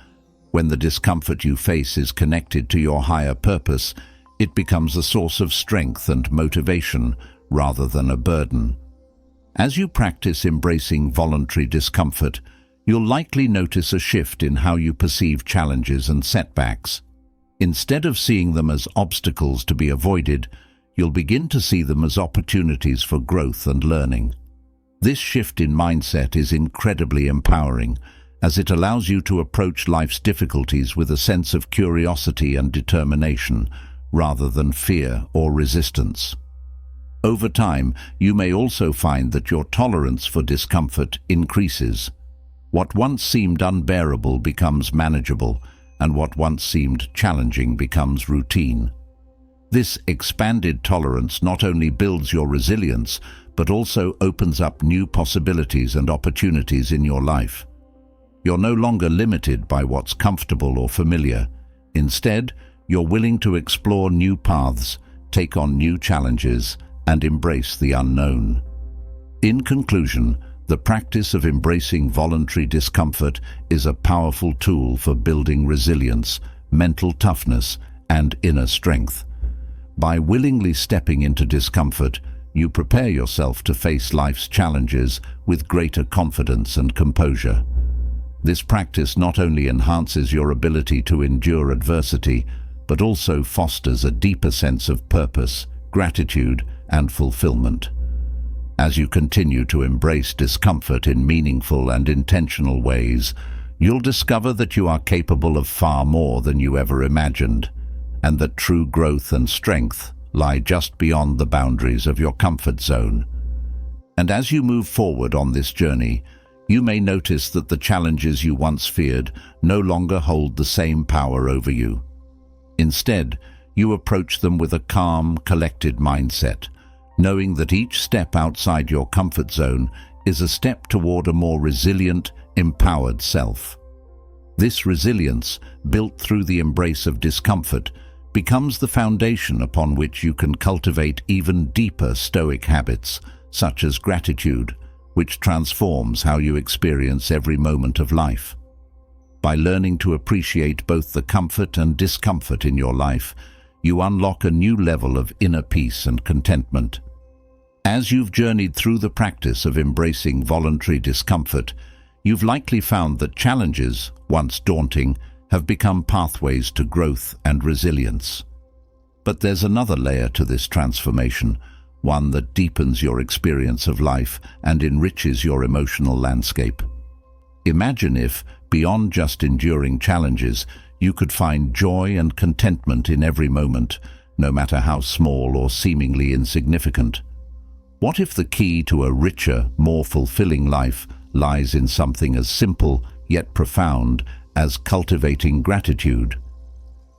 When the discomfort you face is connected to your higher purpose, it becomes a source of strength and motivation rather than a burden. As you practice embracing voluntary discomfort, you'll likely notice a shift in how you perceive challenges and setbacks. Instead of seeing them as obstacles to be avoided, you'll begin to see them as opportunities for growth and learning. This shift in mindset is incredibly empowering, as it allows you to approach life's difficulties with a sense of curiosity and determination, rather than fear or resistance. Over time, you may also find that your tolerance for discomfort increases. What once seemed unbearable becomes manageable, and what once seemed challenging becomes routine. This expanded tolerance not only builds your resilience, but also opens up new possibilities and opportunities in your life. You're no longer limited by what's comfortable or familiar. Instead, you're willing to explore new paths, take on new challenges, and embrace the unknown. In conclusion, the practice of embracing voluntary discomfort is a powerful tool for building resilience, mental toughness, and inner strength. By willingly stepping into discomfort, you prepare yourself to face life's challenges with greater confidence and composure. This practice not only enhances your ability to endure adversity, but also fosters a deeper sense of purpose, gratitude, and fulfillment. As you continue to embrace discomfort in meaningful and intentional ways, you'll discover that you are capable of far more than you ever imagined, and that true growth and strength lie just beyond the boundaries of your comfort zone. And as you move forward on this journey, You may notice that the challenges you once feared no longer hold the same power over you. Instead, you approach them with a calm, collected mindset, knowing that each step outside your comfort zone is a step toward a more resilient, empowered self. This resilience, built through the embrace of discomfort, becomes the foundation upon which you can cultivate even deeper Stoic habits, such as gratitude, which transforms how you experience every moment of life. By learning to appreciate both the comfort and discomfort in your life, you unlock a new level of inner peace and contentment. As you've journeyed through the practice of embracing voluntary discomfort, you've likely found that challenges, once daunting, have become pathways to growth and resilience. But there's another layer to this transformation, one that deepens your experience of life and enriches your emotional landscape. Imagine if, beyond just enduring challenges, you could find joy and contentment in every moment, no matter how small or seemingly insignificant. What if the key to a richer, more fulfilling life lies in something as simple yet profound as cultivating gratitude?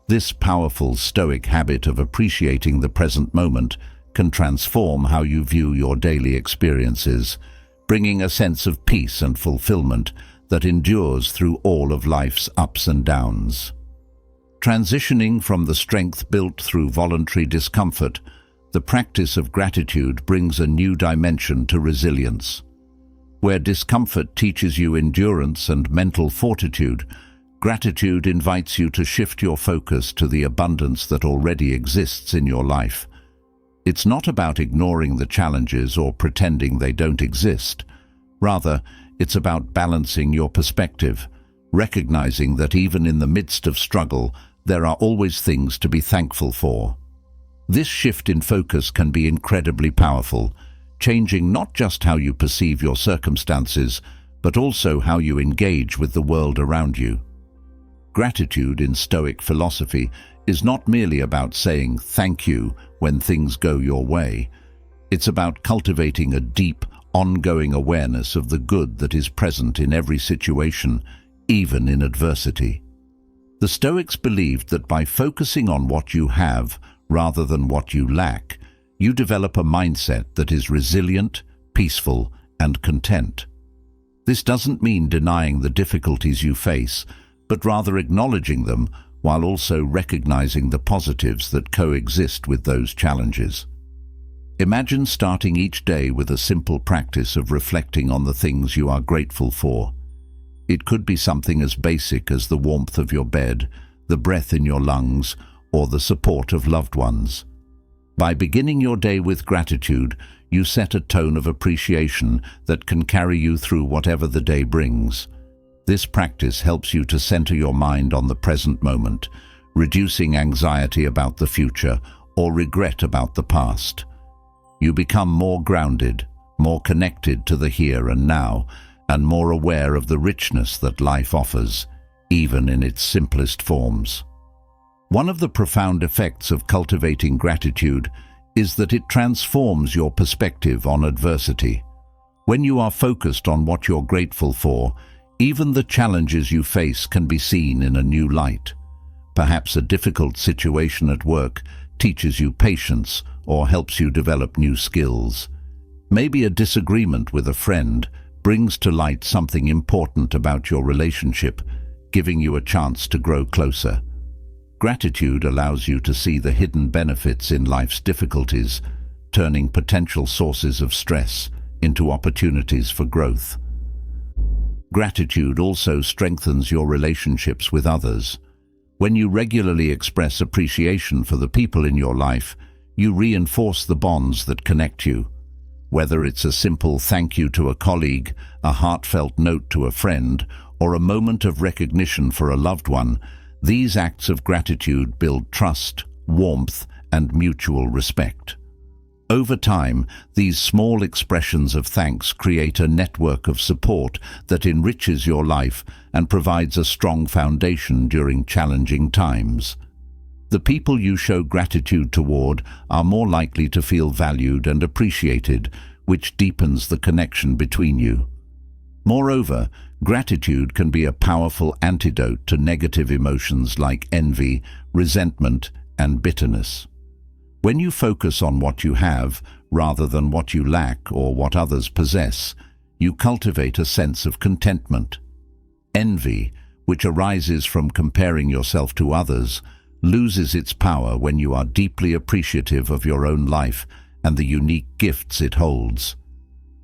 This powerful Stoic habit of appreciating the present moment can transform how you view your daily experiences, bringing a sense of peace and fulfillment that endures through all of life's ups and downs. Transitioning from the strength built through voluntary discomfort, the practice of gratitude brings a new dimension to resilience. Where discomfort teaches you endurance and mental fortitude, gratitude invites you to shift your focus to the abundance that already exists in your life. It's not about ignoring the challenges or pretending they don't exist. Rather, it's about balancing your perspective, recognizing that even in the midst of struggle, there are always things to be thankful for. This shift in focus can be incredibly powerful, changing not just how you perceive your circumstances, but also how you engage with the world around you. Gratitude in Stoic philosophy is not merely about saying thank you when things go your way. It's about cultivating a deep, ongoing awareness of the good that is present in every situation, even in adversity. The Stoics believed that by focusing on what you have rather than what you lack, you develop a mindset that is resilient, peaceful, and content. This doesn't mean denying the difficulties you face, but rather acknowledging them while also recognizing the positives that coexist with those challenges. Imagine starting each day with a simple practice of reflecting on the things you are grateful for. It could be something as basic as the warmth of your bed, the breath in your lungs, or the support of loved ones. By beginning your day with gratitude, you set a tone of appreciation that can carry you through whatever the day brings. This practice helps you to center your mind on the present moment, reducing anxiety about the future or regret about the past. You become more grounded, more connected to the here and now, and more aware of the richness that life offers, even in its simplest forms. One of the profound effects of cultivating gratitude is that it transforms your perspective on adversity. When you are focused on what you're grateful for, even the challenges you face can be seen in a new light. Perhaps a difficult situation at work teaches you patience or helps you develop new skills. Maybe a disagreement with a friend brings to light something important about your relationship, giving you a chance to grow closer. Gratitude allows you to see the hidden benefits in life's difficulties, turning potential sources of stress into opportunities for growth. Gratitude also strengthens your relationships with others. When you regularly express appreciation for the people in your life, you reinforce the bonds that connect you. Whether it's a simple thank you to a colleague, a heartfelt note to a friend, or a moment of recognition for a loved one, these acts of gratitude build trust, warmth, and mutual respect. Over time, these small expressions of thanks create a network of support that enriches your life and provides a strong foundation during challenging times. The people you show gratitude toward are more likely to feel valued and appreciated, which deepens the connection between you. Moreover, gratitude can be a powerful antidote to negative emotions like envy, resentment, and bitterness. When you focus on what you have, rather than what you lack or what others possess, you cultivate a sense of contentment. Envy, which arises from comparing yourself to others, loses its power when you are deeply appreciative of your own life and the unique gifts it holds.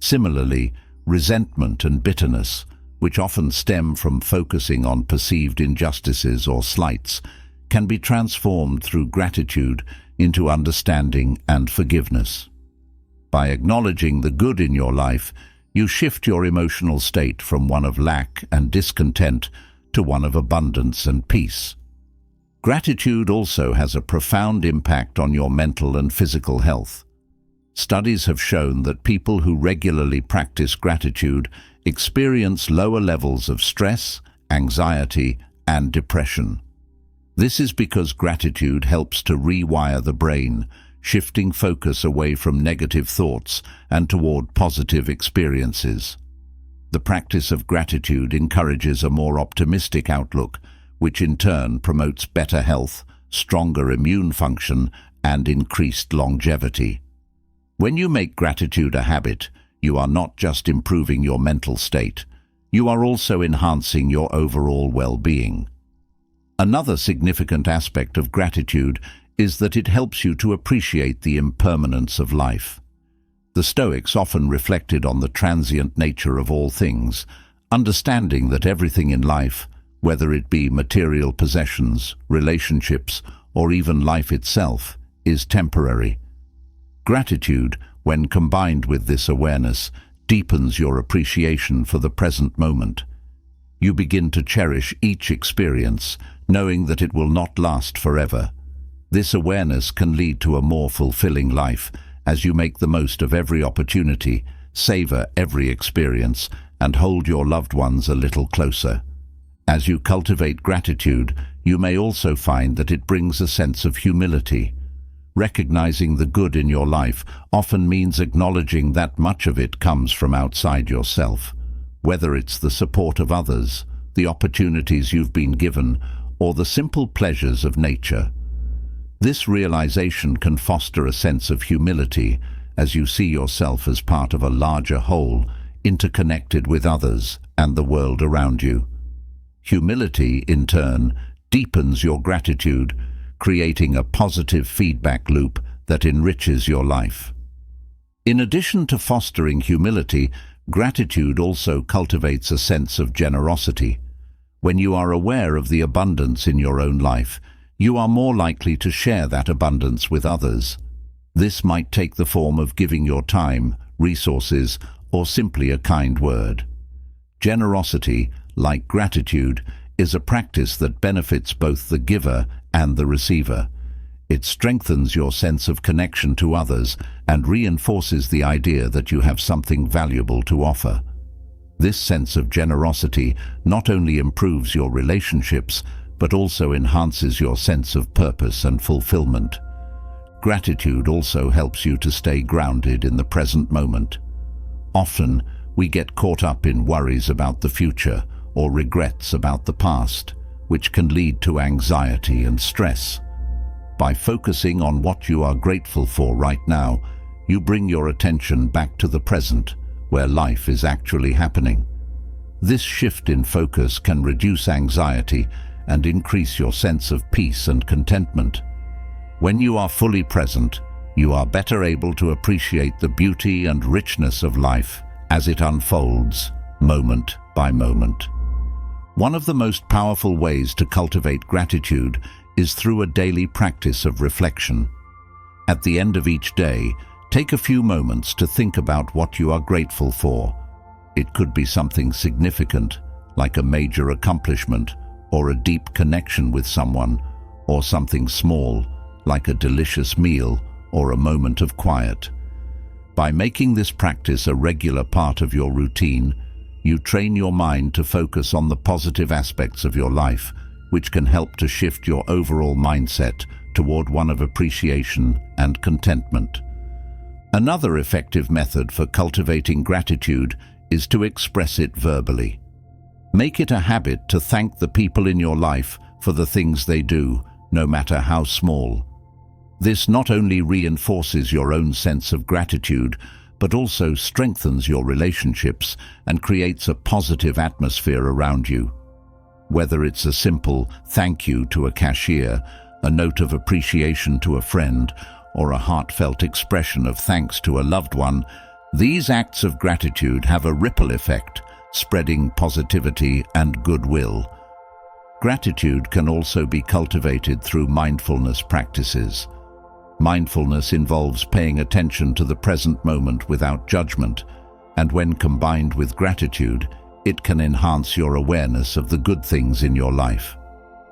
Similarly, resentment and bitterness, which often stem from focusing on perceived injustices or slights, can be transformed through gratitude into understanding and forgiveness. By acknowledging the good in your life, you shift your emotional state from one of lack and discontent to one of abundance and peace. Gratitude also has a profound impact on your mental and physical health. Studies have shown that people who regularly practice gratitude experience lower levels of stress, anxiety, and depression. This is because gratitude helps to rewire the brain, shifting focus away from negative thoughts and toward positive experiences. The practice of gratitude encourages a more optimistic outlook, which in turn promotes better health, stronger immune function, and increased longevity. When you make gratitude a habit, you are not just improving your mental state, you are also enhancing your overall well-being. Another significant aspect of gratitude is that it helps you to appreciate the impermanence of life. The Stoics often reflected on the transient nature of all things, understanding that everything in life, whether it be material possessions, relationships, or even life itself, is temporary. Gratitude, when combined with this awareness, deepens your appreciation for the present moment. You begin to cherish each experience, knowing that it will not last forever. This awareness can lead to a more fulfilling life as you make the most of every opportunity, savor every experience, and hold your loved ones a little closer. As you cultivate gratitude, you may also find that it brings a sense of humility. Recognizing the good in your life often means acknowledging that much of it comes from outside yourself, whether it's the support of others, the opportunities you've been given, or the simple pleasures of nature. This realization can foster a sense of humility as you see yourself as part of a larger whole, interconnected with others and the world around you. Humility, in turn, deepens your gratitude, creating a positive feedback loop that enriches your life. In addition to fostering humility, gratitude also cultivates a sense of generosity. When you are aware of the abundance in your own life, you are more likely to share that abundance with others. This might take the form of giving your time, resources, or simply a kind word. Generosity, like gratitude, is a practice that benefits both the giver and the receiver. It strengthens your sense of connection to others and reinforces the idea that you have something valuable to offer. This sense of generosity not only improves your relationships, but also enhances your sense of purpose and fulfillment. Gratitude also helps you to stay grounded in the present moment. Often, we get caught up in worries about the future or regrets about the past, which can lead to anxiety and stress. By focusing on what you are grateful for right now, you bring your attention back to the present, where life is actually happening. This shift in focus can reduce anxiety and increase your sense of peace and contentment. When you are fully present, you are better able to appreciate the beauty and richness of life as it unfolds, moment by moment. One of the most powerful ways to cultivate gratitude is through a daily practice of reflection. At the end of each day, take a few moments to think about what you are grateful for. It could be something significant, like a major accomplishment or a deep connection with someone, or something small, like a delicious meal or a moment of quiet. By making this practice a regular part of your routine, you train your mind to focus on the positive aspects of your life, which can help to shift your overall mindset toward one of appreciation and contentment. Another effective method for cultivating gratitude is to express it verbally. Make it a habit to thank the people in your life for the things they do, no matter how small. This not only reinforces your own sense of gratitude, but also strengthens your relationships and creates a positive atmosphere around you. Whether it's a simple thank you to a cashier, a note of appreciation to a friend, or a heartfelt expression of thanks to a loved one, these acts of gratitude have a ripple effect, spreading positivity and goodwill. Gratitude can also be cultivated through mindfulness practices. Mindfulness involves paying attention to the present moment without judgment, and when combined with gratitude, it can enhance your awareness of the good things in your life.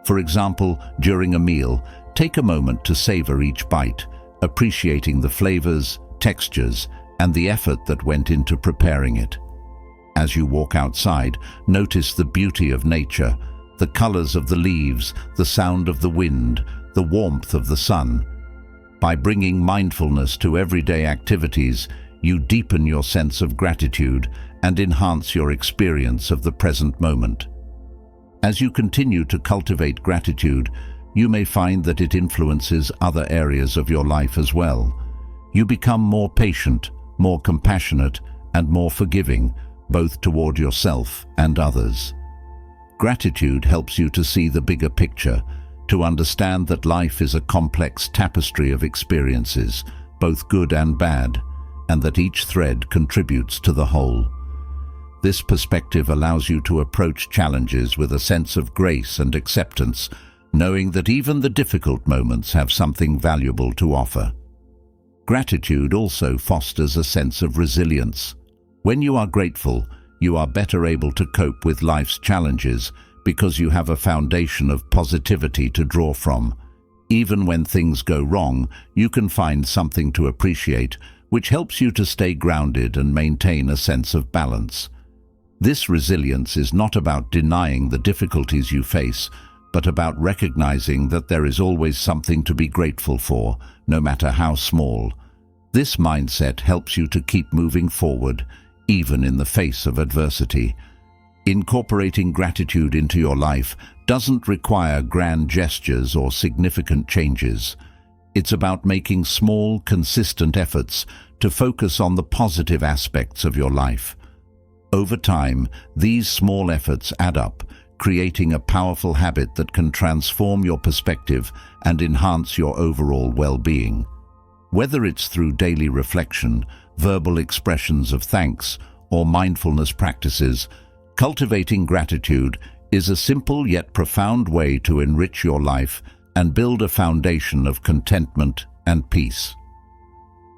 For example, during a meal, take a moment to savor each bite, appreciating the flavors, textures, and the effort that went into preparing it. As you walk outside, notice the beauty of nature, the colors of the leaves, the sound of the wind, the warmth of the sun. By bringing mindfulness to everyday activities, you deepen your sense of gratitude and enhance your experience of the present moment. As you continue to cultivate gratitude, you may find that it influences other areas of your life as well. You become more patient, more compassionate, and more forgiving, both toward yourself and others. Gratitude helps you to see the bigger picture, to understand that life is a complex tapestry of experiences, both good and bad, and that each thread contributes to the whole. This perspective allows you to approach challenges with a sense of grace and acceptance, knowing that even the difficult moments have something valuable to offer. Gratitude also fosters a sense of resilience. When you are grateful, you are better able to cope with life's challenges because you have a foundation of positivity to draw from. Even when things go wrong, you can find something to appreciate, which helps you to stay grounded and maintain a sense of balance. This resilience is not about denying the difficulties you face, but about recognizing that there is always something to be grateful for, no matter how small. This mindset helps you to keep moving forward, even in the face of adversity. Incorporating gratitude into your life doesn't require grand gestures or significant changes. It's about making small, consistent efforts to focus on the positive aspects of your life. Over time, these small efforts add up, creating a powerful habit that can transform your perspective and enhance your overall well-being. Whether it's through daily reflection, verbal expressions of thanks, or mindfulness practices, cultivating gratitude is a simple yet profound way to enrich your life and build a foundation of contentment and peace.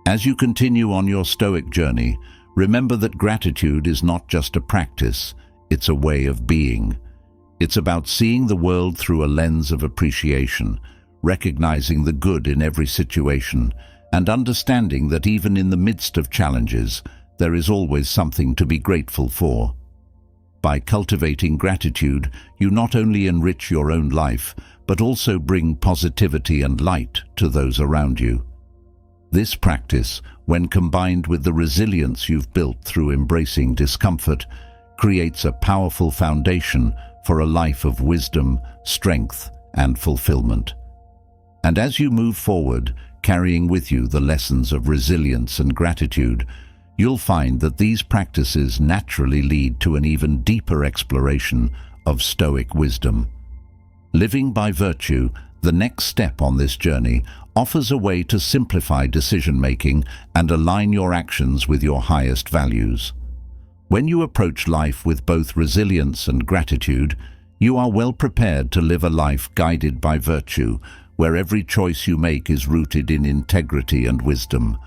As you continue on your Stoic journey, remember that gratitude is not just a practice, it's a way of being. It's about seeing the world through a lens of appreciation, recognizing the good in every situation, and understanding that even in the midst of challenges, there is always something to be grateful for. By cultivating gratitude, you not only enrich your own life, but also bring positivity and light to those around you. This practice, when combined with the resilience you've built through embracing discomfort, creates a powerful foundation for a life of wisdom, strength, and fulfillment. And as you move forward, carrying with you the lessons of resilience and gratitude, you'll find that these practices naturally lead to an even deeper exploration of Stoic wisdom. Living by virtue, the next step on this journey, offers a way to simplify decision-making and align your actions with your highest values. When you approach life with both resilience and gratitude, you are well prepared to live a life guided by virtue, where every choice you make is rooted in integrity and wisdom.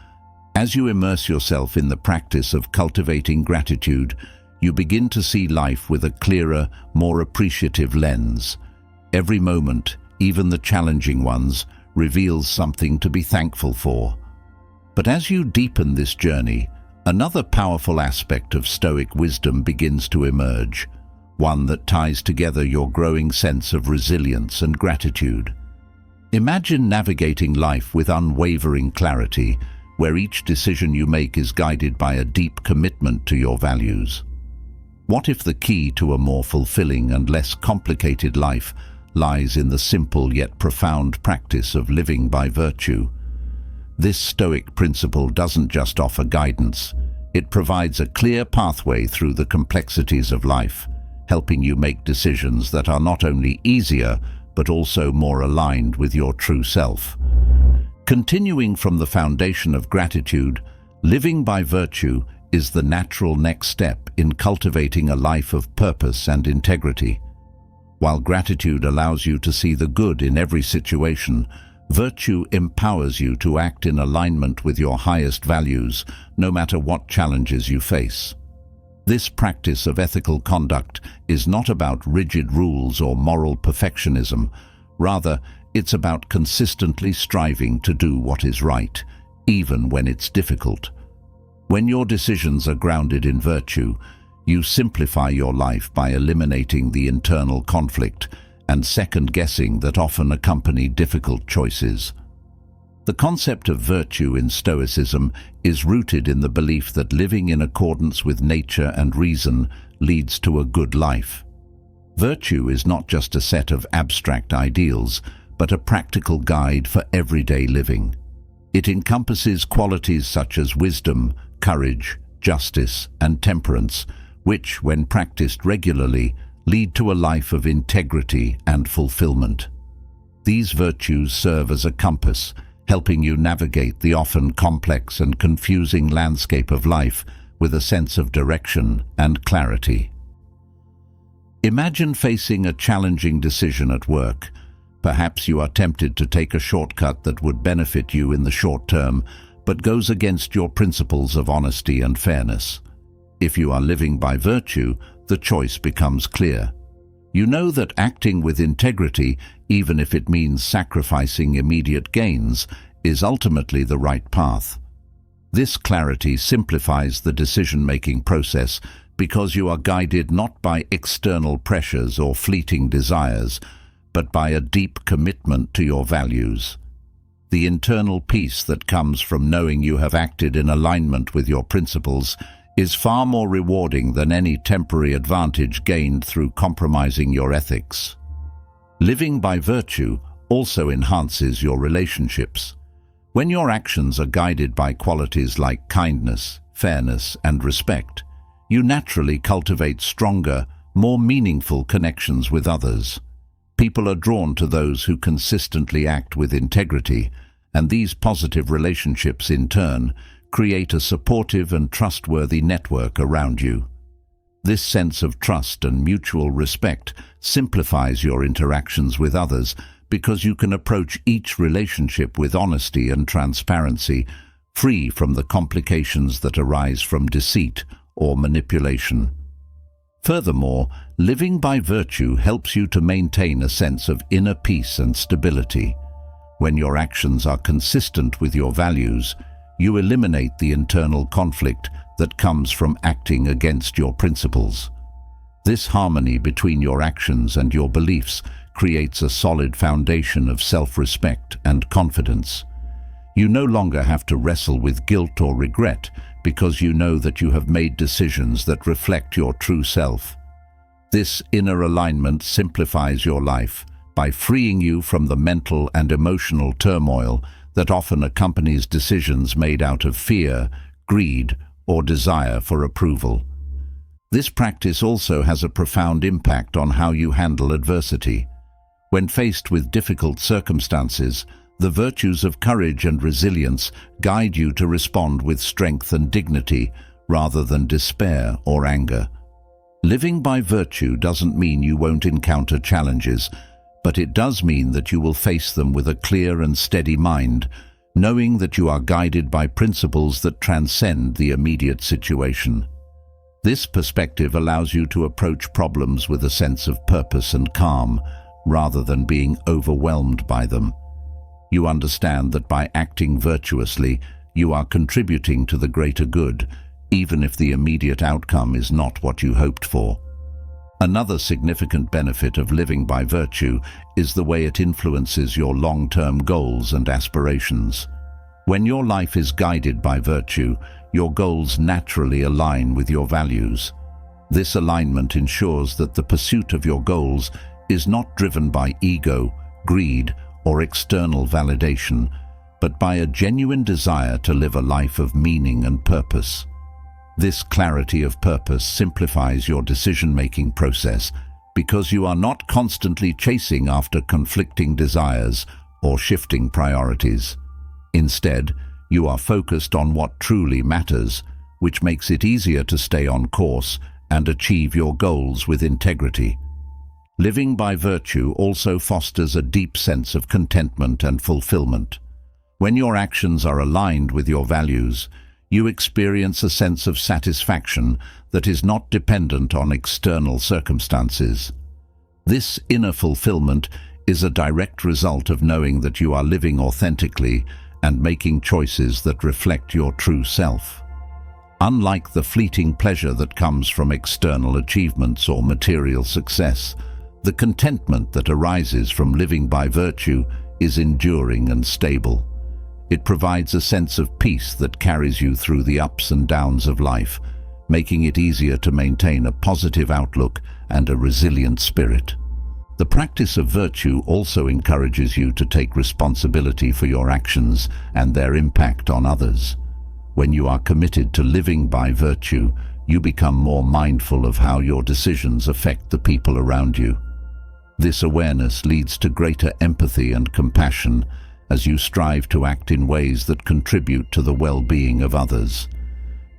As you immerse yourself in the practice of cultivating gratitude, you begin to see life with a clearer, more appreciative lens. Every moment, even the challenging ones, reveals something to be thankful for. But as you deepen this journey, another powerful aspect of Stoic wisdom begins to emerge, one that ties together your growing sense of resilience and gratitude. Imagine navigating life with unwavering clarity, where each decision you make is guided by a deep commitment to your values. What if the key to a more fulfilling and less complicated life lies in the simple yet profound practice of living by virtue? This Stoic principle doesn't just offer guidance, it provides a clear pathway through the complexities of life, helping you make decisions that are not only easier, but also more aligned with your true self. Continuing from the foundation of gratitude, living by virtue is the natural next step in cultivating a life of purpose and integrity. While gratitude allows you to see the good in every situation, virtue empowers you to act in alignment with your highest values, no matter what challenges you face. This practice of ethical conduct is not about rigid rules or moral perfectionism. Rather, it's about consistently striving to do what is right, even when it's difficult. When your decisions are grounded in virtue, you simplify your life by eliminating the internal conflict and second-guessing that often accompany difficult choices. The concept of virtue in Stoicism is rooted in the belief that living in accordance with nature and reason leads to a good life. Virtue is not just a set of abstract ideals, but a practical guide for everyday living. It encompasses qualities such as wisdom, courage, justice, and temperance, which, when practiced regularly, lead to a life of integrity and fulfillment. These virtues serve as a compass, helping you navigate the often complex and confusing landscape of life with a sense of direction and clarity. Imagine facing a challenging decision at work. Perhaps you are tempted to take a shortcut that would benefit you in the short term, but goes against your principles of honesty and fairness. If you are living by virtue, the choice becomes clear. You know that acting with integrity, even if it means sacrificing immediate gains, is ultimately the right path. This clarity simplifies the decision-making process because you are guided not by external pressures or fleeting desires, but by a deep commitment to your values. The internal peace that comes from knowing you have acted in alignment with your principles is far more rewarding than any temporary advantage gained through compromising your ethics. Living by virtue also enhances your relationships. When your actions are guided by qualities like kindness, fairness, and respect, you naturally cultivate stronger, more meaningful connections with others. People are drawn to those who consistently act with integrity, and these positive relationships, in turn, create a supportive and trustworthy network around you. This sense of trust and mutual respect simplifies your interactions with others because you can approach each relationship with honesty and transparency, free from the complications that arise from deceit or manipulation. Furthermore, living by virtue helps you to maintain a sense of inner peace and stability. When your actions are consistent with your values, you eliminate the internal conflict that comes from acting against your principles. This harmony between your actions and your beliefs creates a solid foundation of self-respect and confidence. You no longer have to wrestle with guilt or regret because you know that you have made decisions that reflect your true self. This inner alignment simplifies your life by freeing you from the mental and emotional turmoil that often accompanies decisions made out of fear, greed, or desire for approval. This practice also has a profound impact on how you handle adversity. When faced with difficult circumstances, the virtues of courage and resilience guide you to respond with strength and dignity rather than despair or anger. Living by virtue doesn't mean you won't encounter challenges, but it does mean that you will face them with a clear and steady mind, knowing that you are guided by principles that transcend the immediate situation. This perspective allows you to approach problems with a sense of purpose and calm, rather than being overwhelmed by them. You understand that by acting virtuously, you are contributing to the greater good, even if the immediate outcome is not what you hoped for. Another significant benefit of living by virtue is the way it influences your long-term goals and aspirations. When your life is guided by virtue, your goals naturally align with your values. This alignment ensures that the pursuit of your goals is not driven by ego, greed, or external validation, but by a genuine desire to live a life of meaning and purpose. This clarity of purpose simplifies your decision-making process because you are not constantly chasing after conflicting desires or shifting priorities. Instead, you are focused on what truly matters, which makes it easier to stay on course and achieve your goals with integrity. Living by virtue also fosters a deep sense of contentment and fulfillment. When your actions are aligned with your values, you experience a sense of satisfaction that is not dependent on external circumstances. This inner fulfillment is a direct result of knowing that you are living authentically and making choices that reflect your true self. Unlike the fleeting pleasure that comes from external achievements or material success, the contentment that arises from living by virtue is enduring and stable. It provides a sense of peace that carries you through the ups and downs of life, making it easier to maintain a positive outlook and a resilient spirit. The practice of virtue also encourages you to take responsibility for your actions and their impact on others. When you are committed to living by virtue, you become more mindful of how your decisions affect the people around you. This awareness leads to greater empathy and compassion as you strive to act in ways that contribute to the well-being of others.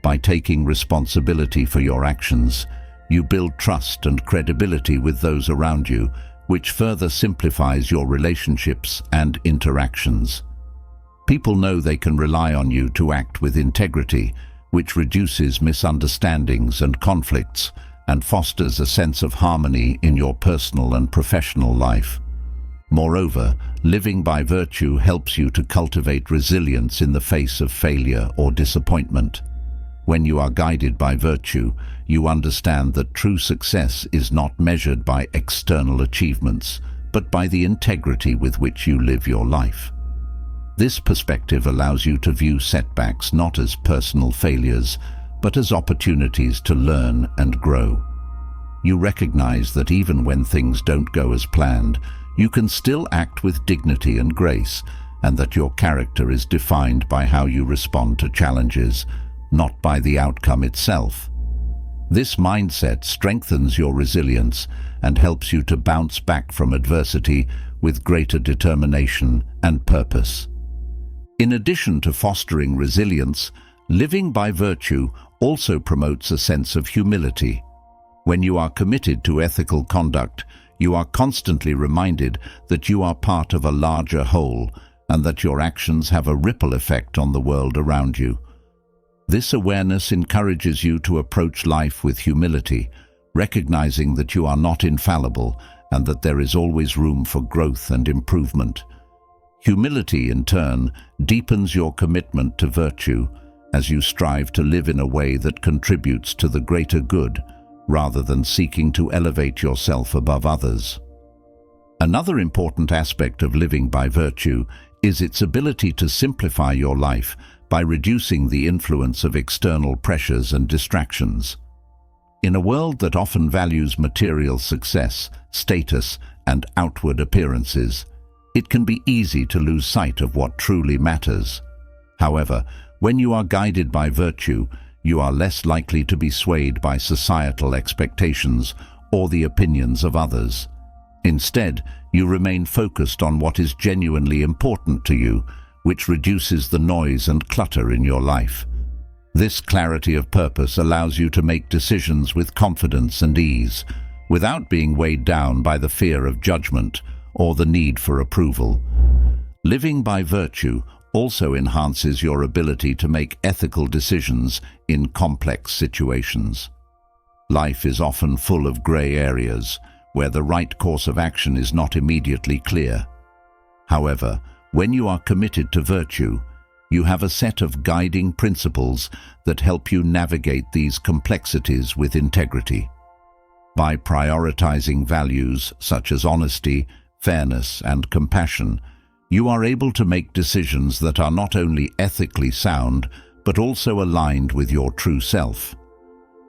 By taking responsibility for your actions, you build trust and credibility with those around you, which further simplifies your relationships and interactions. People know they can rely on you to act with integrity, which reduces misunderstandings and conflicts and fosters a sense of harmony in your personal and professional life. Moreover, living by virtue helps you to cultivate resilience in the face of failure or disappointment. When you are guided by virtue, you understand that true success is not measured by external achievements, but by the integrity with which you live your life. This perspective allows you to view setbacks not as personal failures, but as opportunities to learn and grow. You recognize that even when things don't go as planned, you can still act with dignity and grace, and that your character is defined by how you respond to challenges, not by the outcome itself. This mindset strengthens your resilience and helps you to bounce back from adversity with greater determination and purpose. In addition to fostering resilience, living by virtue also promotes a sense of humility. When you are committed to ethical conduct, you are constantly reminded that you are part of a larger whole and that your actions have a ripple effect on the world around you. This awareness encourages you to approach life with humility, recognizing that you are not infallible and that there is always room for growth and improvement. Humility, in turn, deepens your commitment to virtue as you strive to live in a way that contributes to the greater good, rather than seeking to elevate yourself above others. Another important aspect of living by virtue is its ability to simplify your life by reducing the influence of external pressures and distractions. In a world that often values material success, status, and outward appearances, it can be easy to lose sight of what truly matters. However, when you are guided by virtue, you are less likely to be swayed by societal expectations or the opinions of others. Instead, you remain focused on what is genuinely important to you, which reduces the noise and clutter in your life. This clarity of purpose allows you to make decisions with confidence and ease, without being weighed down by the fear of judgment or the need for approval. Living by virtue also enhances your ability to make ethical decisions in complex situations. Life is often full of gray areas where the right course of action is not immediately clear. However, when you are committed to virtue, you have a set of guiding principles that help you navigate these complexities with integrity. By prioritizing values such as honesty, fairness, and compassion, You are able to make decisions that are not only ethically sound, but also aligned with your true self.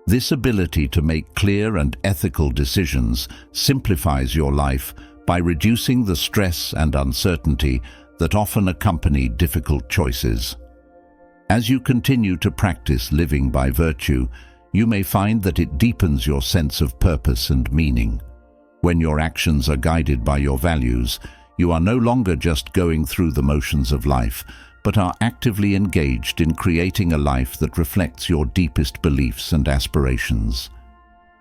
This ability to make clear and ethical decisions simplifies your life by reducing the stress and uncertainty that often accompany difficult choices. As you continue to practice living by virtue, you may find that it deepens your sense of purpose and meaning. When your actions are guided by your values, you are no longer just going through the motions of life, but are actively engaged in creating a life that reflects your deepest beliefs and aspirations.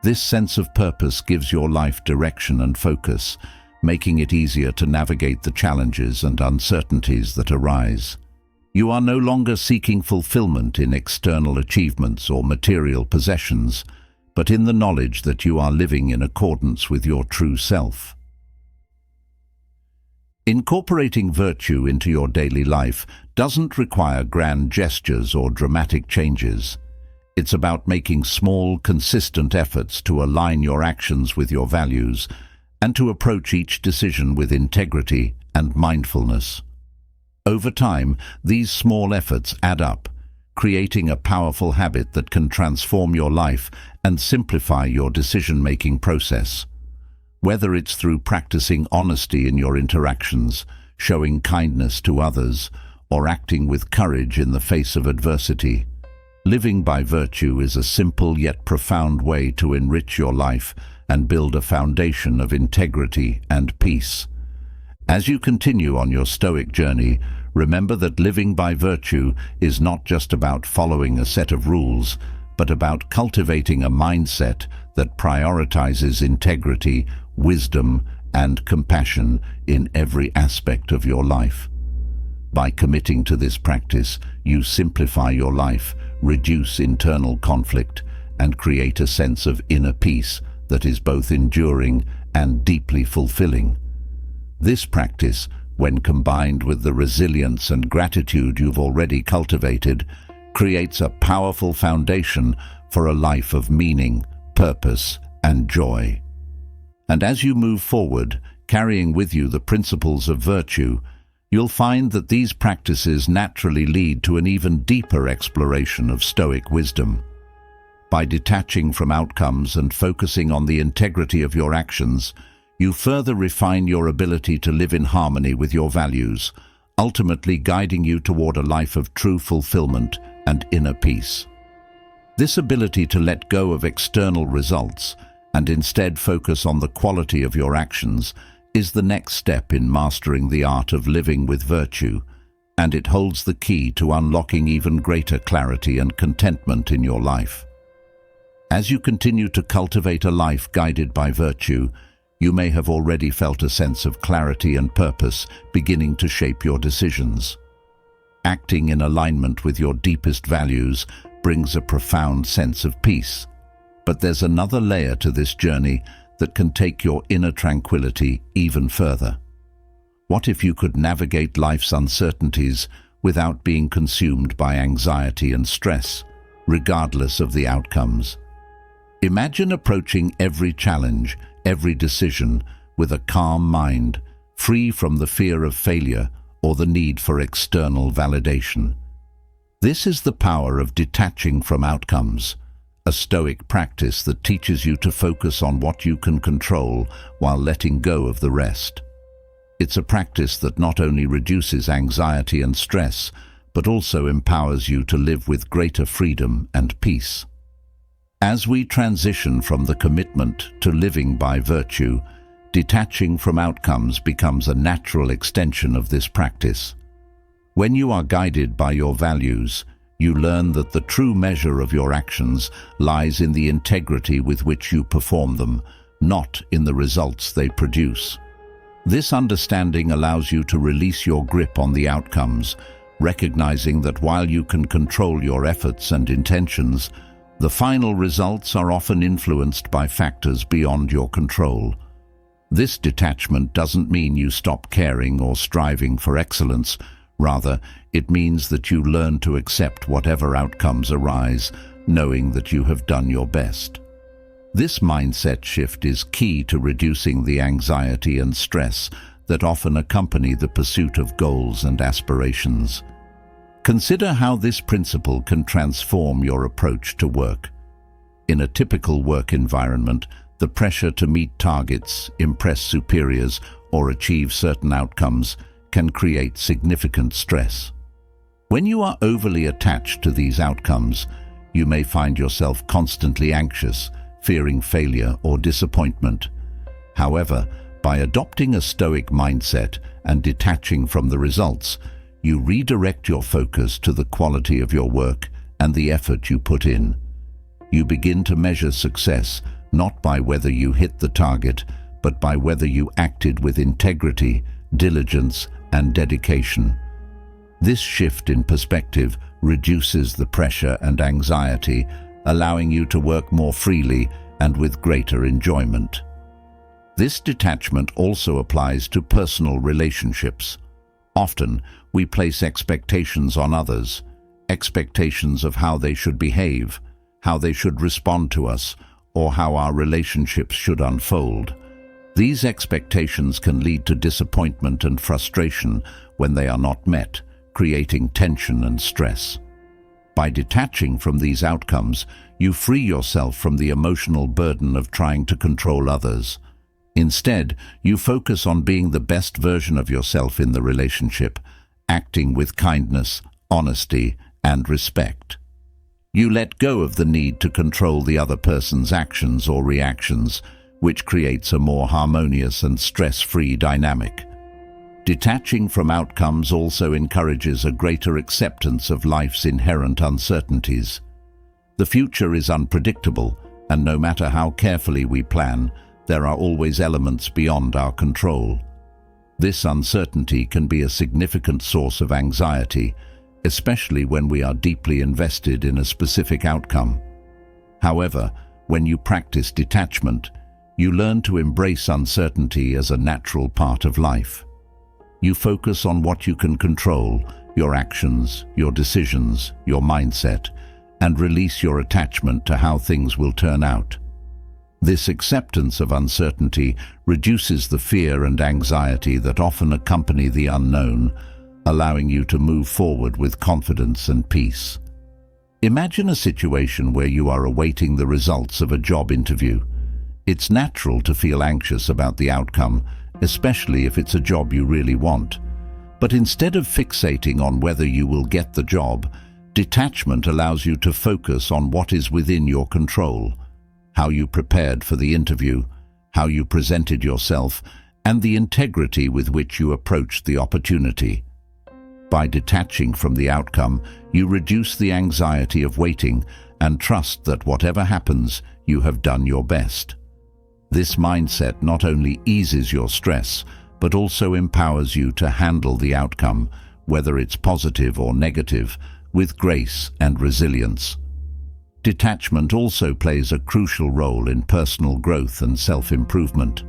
This sense of purpose gives your life direction and focus, making it easier to navigate the challenges and uncertainties that arise. You are no longer seeking fulfillment in external achievements or material possessions, but in the knowledge that you are living in accordance with your true self. Incorporating virtue into your daily life doesn't require grand gestures or dramatic changes. It's about making small, consistent efforts to align your actions with your values and to approach each decision with integrity and mindfulness. Over time, these small efforts add up, creating a powerful habit that can transform your life and simplify your decision-making process. Whether it's through practicing honesty in your interactions, showing kindness to others, or acting with courage in the face of adversity, living by virtue is a simple yet profound way to enrich your life and build a foundation of integrity and peace. As you continue on your Stoic journey, remember that living by virtue is not just about following a set of rules, but about cultivating a mindset that prioritizes integrity, wisdom, and compassion in every aspect of your life. By committing to this practice, you simplify your life, reduce internal conflict, and create a sense of inner peace that is both enduring and deeply fulfilling. This practice, when combined with the resilience and gratitude you've already cultivated, creates a powerful foundation for a life of meaning, purpose, and joy. And as you move forward, carrying with you the principles of virtue, you'll find that these practices naturally lead to an even deeper exploration of Stoic wisdom. By detaching from outcomes and focusing on the integrity of your actions, you further refine your ability to live in harmony with your values, ultimately guiding you toward a life of true fulfillment and inner peace. This ability to let go of external results and instead focus on the quality of your actions is the next step in mastering the art of living with virtue, and it holds the key to unlocking even greater clarity and contentment in your life. As you continue to cultivate a life guided by virtue, you may have already felt a sense of clarity and purpose beginning to shape your decisions. Acting in alignment with your deepest values brings a profound sense of peace. But there's another layer to this journey that can take your inner tranquility even further. What if you could navigate life's uncertainties without being consumed by anxiety and stress, regardless of the outcomes? Imagine approaching every challenge, every decision, with a calm mind, free from the fear of failure or the need for external validation. This is the power of detaching from outcomes, a Stoic practice that teaches you to focus on what you can control while letting go of the rest. It's a practice that not only reduces anxiety and stress, but also empowers you to live with greater freedom and peace. As we transition from the commitment to living by virtue, detaching from outcomes becomes a natural extension of this practice. When you are guided by your values, you learn that the true measure of your actions lies in the integrity with which you perform them, not in the results they produce. This understanding allows you to release your grip on the outcomes, recognizing that while you can control your efforts and intentions, the final results are often influenced by factors beyond your control. This detachment doesn't mean you stop caring or striving for excellence. Rather, it means that you learn to accept whatever outcomes arise, knowing that you have done your best. This mindset shift is key to reducing the anxiety and stress that often accompany the pursuit of goals and aspirations. Consider how this principle can transform your approach to work. In a typical work environment, the pressure to meet targets, impress superiors, or achieve certain outcomes can create significant stress. When you are overly attached to these outcomes, you may find yourself constantly anxious, fearing failure or disappointment. However, by adopting a Stoic mindset and detaching from the results, you redirect your focus to the quality of your work and the effort you put in. You begin to measure success not by whether you hit the target, but by whether you acted with integrity, diligence, and dedication. This shift in perspective reduces the pressure and anxiety, allowing you to work more freely and with greater enjoyment. This detachment also applies to personal relationships. Often, we place expectations on others, expectations of how they should behave, how they should respond to us, or how our relationships should unfold. These expectations can lead to disappointment and frustration when they are not met, creating tension and stress. By detaching from these outcomes, you free yourself from the emotional burden of trying to control others. Instead, you focus on being the best version of yourself in the relationship, acting with kindness, honesty, and respect. You let go of the need to control the other person's actions or reactions, which creates a more harmonious and stress-free dynamic. Detaching from outcomes also encourages a greater acceptance of life's inherent uncertainties. The future is unpredictable, and no matter how carefully we plan, there are always elements beyond our control. This uncertainty can be a significant source of anxiety, especially when we are deeply invested in a specific outcome. However, when you practice detachment, you learn to embrace uncertainty as a natural part of life. You focus on what you can control, your actions, your decisions, your mindset, and release your attachment to how things will turn out. This acceptance of uncertainty reduces the fear and anxiety that often accompany the unknown, allowing you to move forward with confidence and peace. Imagine a situation where you are awaiting the results of a job interview. It's natural to feel anxious about the outcome, especially if it's a job you really want. But instead of fixating on whether you will get the job, detachment allows you to focus on what is within your control: how you prepared for the interview, how you presented yourself, and the integrity with which you approached the opportunity. By detaching from the outcome, you reduce the anxiety of waiting and trust that whatever happens, you have done your best. This mindset not only eases your stress, but also empowers you to handle the outcome, whether it's positive or negative, with grace and resilience. Detachment also plays a crucial role in personal growth and self-improvement.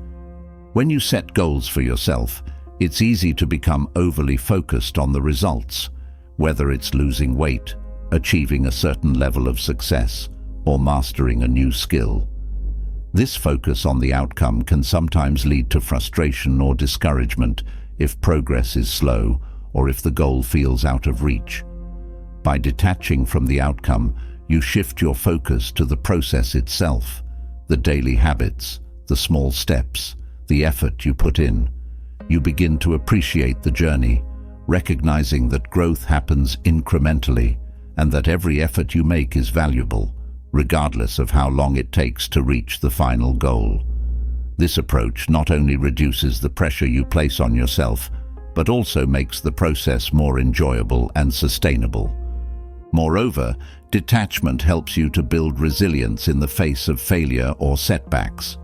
When you set goals for yourself, it's easy to become overly focused on the results, whether it's losing weight, achieving a certain level of success, or mastering a new skill. This focus on the outcome can sometimes lead to frustration or discouragement if progress is slow or if the goal feels out of reach. By detaching from the outcome, you shift your focus to the process itself, the daily habits, the small steps, the effort you put in. You begin to appreciate the journey, recognizing that growth happens incrementally and that every effort you make is valuable, regardless of how long it takes to reach the final goal. This approach not only reduces the pressure you place on yourself, but also makes the process more enjoyable and sustainable. Moreover, detachment helps you to build resilience in the face of failure or setbacks.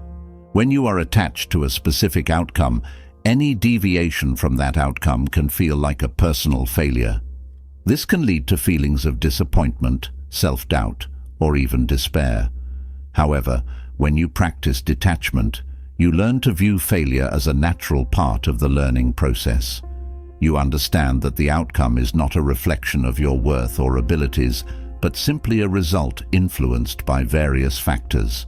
When you are attached to a specific outcome, any deviation from that outcome can feel like a personal failure. This can lead to feelings of disappointment, self-doubt, or even despair. However, when you practice detachment, you learn to view failure as a natural part of the learning process. You understand that the outcome is not a reflection of your worth or abilities, but simply a result influenced by various factors.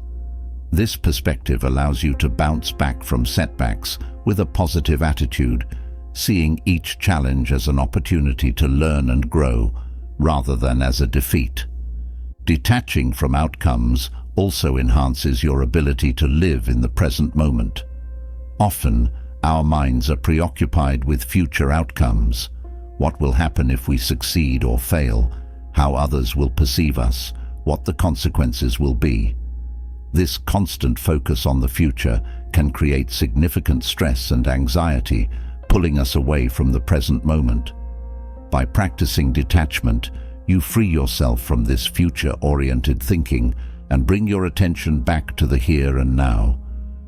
This perspective allows you to bounce back from setbacks with a positive attitude, seeing each challenge as an opportunity to learn and grow, rather than as a defeat. Detaching from outcomes also enhances your ability to live in the present moment. Often, our minds are preoccupied with future outcomes. What will happen if we succeed or fail? How others will perceive us? What the consequences will be? This constant focus on the future can create significant stress and anxiety, pulling us away from the present moment. By practicing detachment, you free yourself from this future-oriented thinking and bring your attention back to the here and now.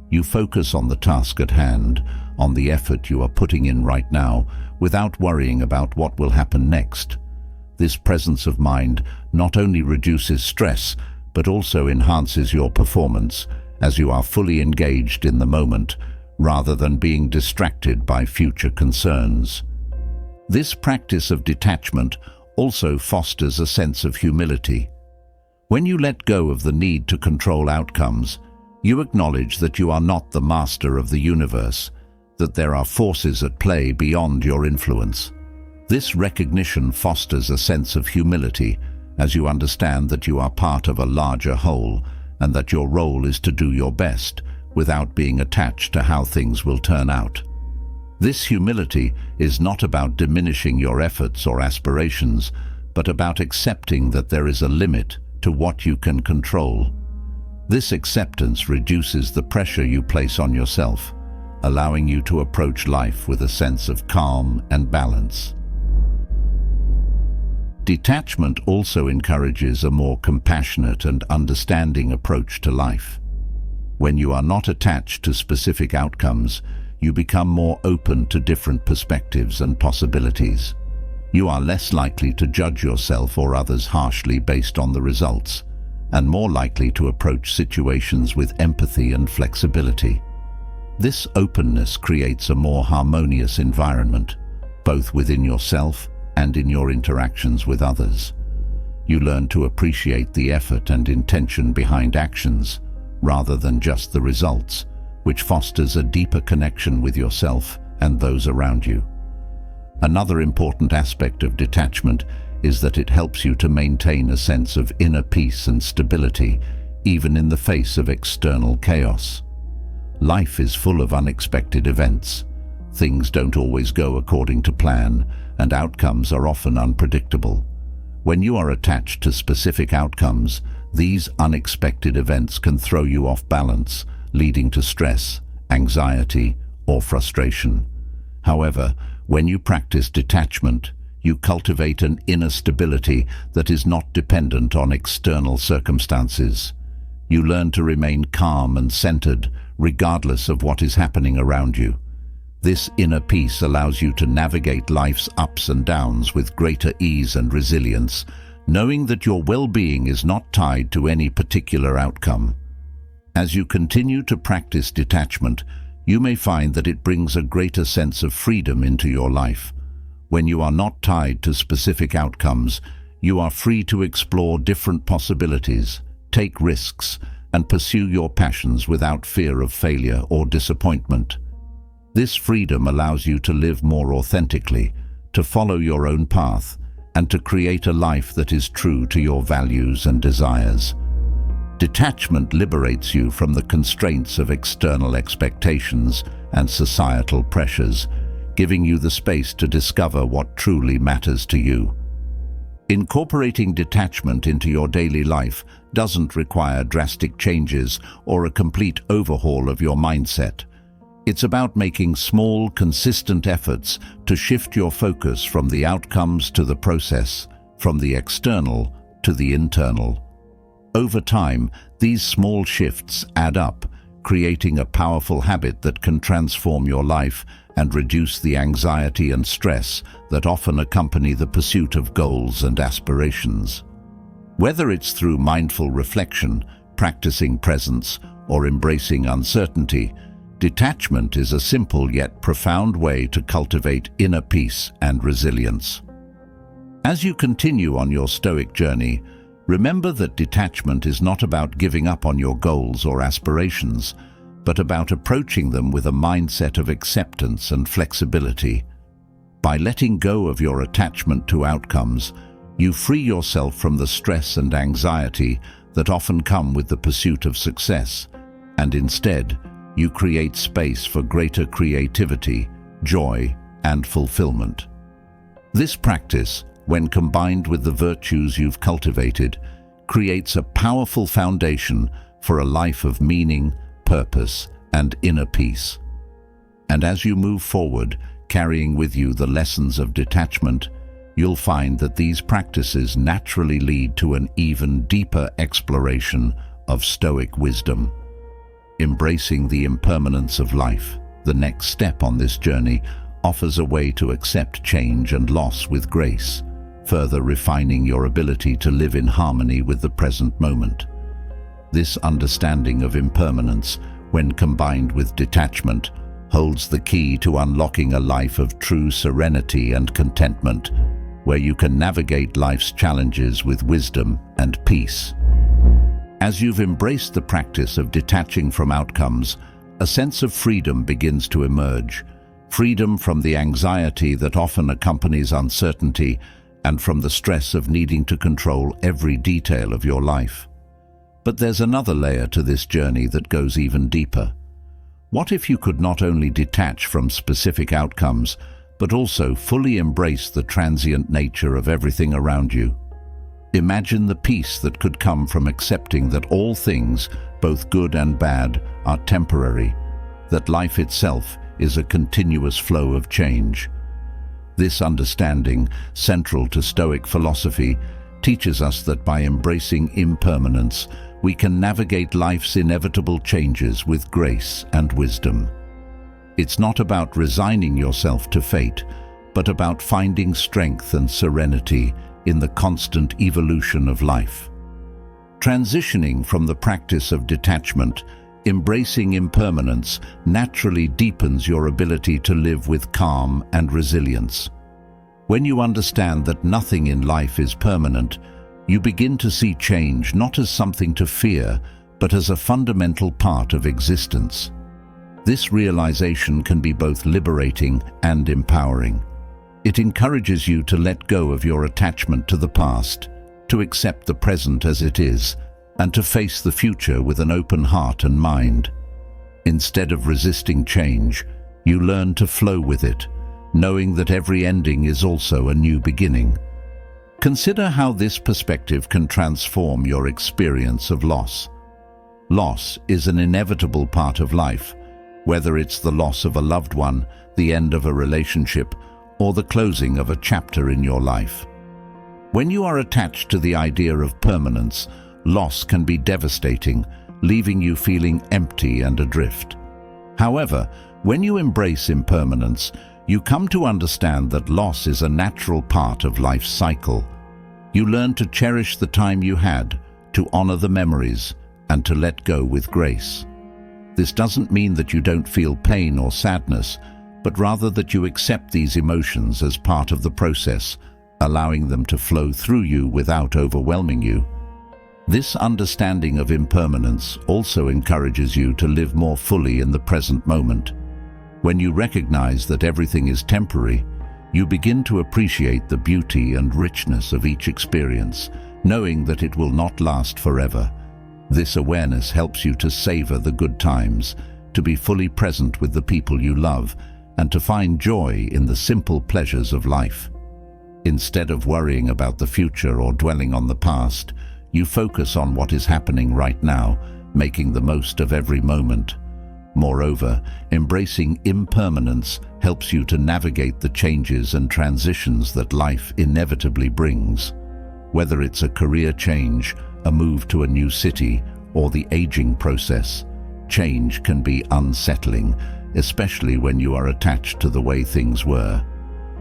You focus on the task at hand, on the effort you are putting in right now, without worrying about what will happen next. This presence of mind not only reduces stress, but also enhances your performance, as you are fully engaged in the moment, rather than being distracted by future concerns. This practice of detachment also fosters a sense of humility. When you let go of the need to control outcomes, you acknowledge that you are not the master of the universe, that there are forces at play beyond your influence. This recognition fosters a sense of humility, as you understand that you are part of a larger whole and that your role is to do your best without being attached to how things will turn out. This humility is not about diminishing your efforts or aspirations, but about accepting that there is a limit to what you can control. This acceptance reduces the pressure you place on yourself, allowing you to approach life with a sense of calm and balance. Detachment also encourages a more compassionate and understanding approach to life. When you are not attached to specific outcomes, you become more open to different perspectives and possibilities. You are less likely to judge yourself or others harshly based on the results, and more likely to approach situations with empathy and flexibility. This openness creates a more harmonious environment, both within yourself and in your interactions with others. You learn to appreciate the effort and intention behind actions, rather than just the results, which fosters a deeper connection with yourself and those around you. Another important aspect of detachment is that it helps you to maintain a sense of inner peace and stability, even in the face of external chaos. Life is full of unexpected events. Things don't always go according to plan, and outcomes are often unpredictable. When you are attached to specific outcomes, these unexpected events can throw you off balance, leading to stress, anxiety, or frustration. However, when you practice detachment, you cultivate an inner stability that is not dependent on external circumstances. You learn to remain calm and centered, regardless of what is happening around you. This inner peace allows you to navigate life's ups and downs with greater ease and resilience, knowing that your well-being is not tied to any particular outcome. As you continue to practice detachment, you may find that it brings a greater sense of freedom into your life. When you are not tied to specific outcomes, you are free to explore different possibilities, take risks, and pursue your passions without fear of failure or disappointment. This freedom allows you to live more authentically, to follow your own path, and to create a life that is true to your values and desires. Detachment liberates you from the constraints of external expectations and societal pressures, giving you the space to discover what truly matters to you. Incorporating detachment into your daily life doesn't require drastic changes or a complete overhaul of your mindset. It's about making small, consistent efforts to shift your focus from the outcomes to the process, from the external to the internal. Over time, these small shifts add up, creating a powerful habit that can transform your life and reduce the anxiety and stress that often accompany the pursuit of goals and aspirations. Whether it's through mindful reflection, practicing presence, or embracing uncertainty, detachment is a simple yet profound way to cultivate inner peace and resilience. As you continue on your Stoic journey, Remember that detachment is not about giving up on your goals or aspirations, but about approaching them with a mindset of acceptance and flexibility. By letting go of your attachment to outcomes, you free yourself from the stress and anxiety that often come with the pursuit of success, and instead, you create space for greater creativity, joy, and fulfillment. This practice, when combined with the virtues you've cultivated, creates a powerful foundation for a life of meaning, purpose, and inner peace. And as you move forward, carrying with you the lessons of detachment, you'll find that these practices naturally lead to an even deeper exploration of Stoic wisdom. Embracing the impermanence of life, the next step on this journey, offers a way to accept change and loss with grace, further refining your ability to live in harmony with the present moment. This understanding of impermanence, when combined with detachment, holds the key to unlocking a life of true serenity and contentment, where you can navigate life's challenges with wisdom and peace. As you've embraced the practice of detaching from outcomes, a sense of freedom begins to emerge. Freedom from the anxiety that often accompanies uncertainty and from the stress of needing to control every detail of your life. But there's another layer to this journey that goes even deeper. What if you could not only detach from specific outcomes, but also fully embrace the transient nature of everything around you? Imagine the peace that could come from accepting that all things, both good and bad, are temporary, that life itself is a continuous flow of change. This understanding, central to Stoic philosophy, teaches us that by embracing impermanence, we can navigate life's inevitable changes with grace and wisdom. It's not about resigning yourself to fate, but about finding strength and serenity in the constant evolution of life. Transitioning from the practice of detachment, embracing impermanence naturally deepens your ability to live with calm and resilience. When you understand that nothing in life is permanent, you begin to see change not as something to fear, but as a fundamental part of existence. This realization can be both liberating and empowering. It encourages you to let go of your attachment to the past, to accept the present as it is, and to face the future with an open heart and mind. Instead of resisting change, you learn to flow with it, knowing that every ending is also a new beginning. Consider how this perspective can transform your experience of loss. Loss is an inevitable part of life, whether it's the loss of a loved one, the end of a relationship, or the closing of a chapter in your life. When you are attached to the idea of permanence, loss can be devastating, leaving you feeling empty and adrift. However, when you embrace impermanence, you come to understand that loss is a natural part of life's cycle. You learn to cherish the time you had, to honor the memories, and to let go with grace. This doesn't mean that you don't feel pain or sadness, but rather that you accept these emotions as part of the process, allowing them to flow through you without overwhelming you. This understanding of impermanence also encourages you to live more fully in the present moment. When you recognize that everything is temporary, you begin to appreciate the beauty and richness of each experience, knowing that it will not last forever. This awareness helps you to savor the good times, to be fully present with the people you love, and to find joy in the simple pleasures of life. Instead of worrying about the future or dwelling on the past, you focus on what is happening right now, making the most of every moment. Moreover, embracing impermanence helps you to navigate the changes and transitions that life inevitably brings. Whether it's a career change, a move to a new city, or the aging process, change can be unsettling, especially when you are attached to the way things were.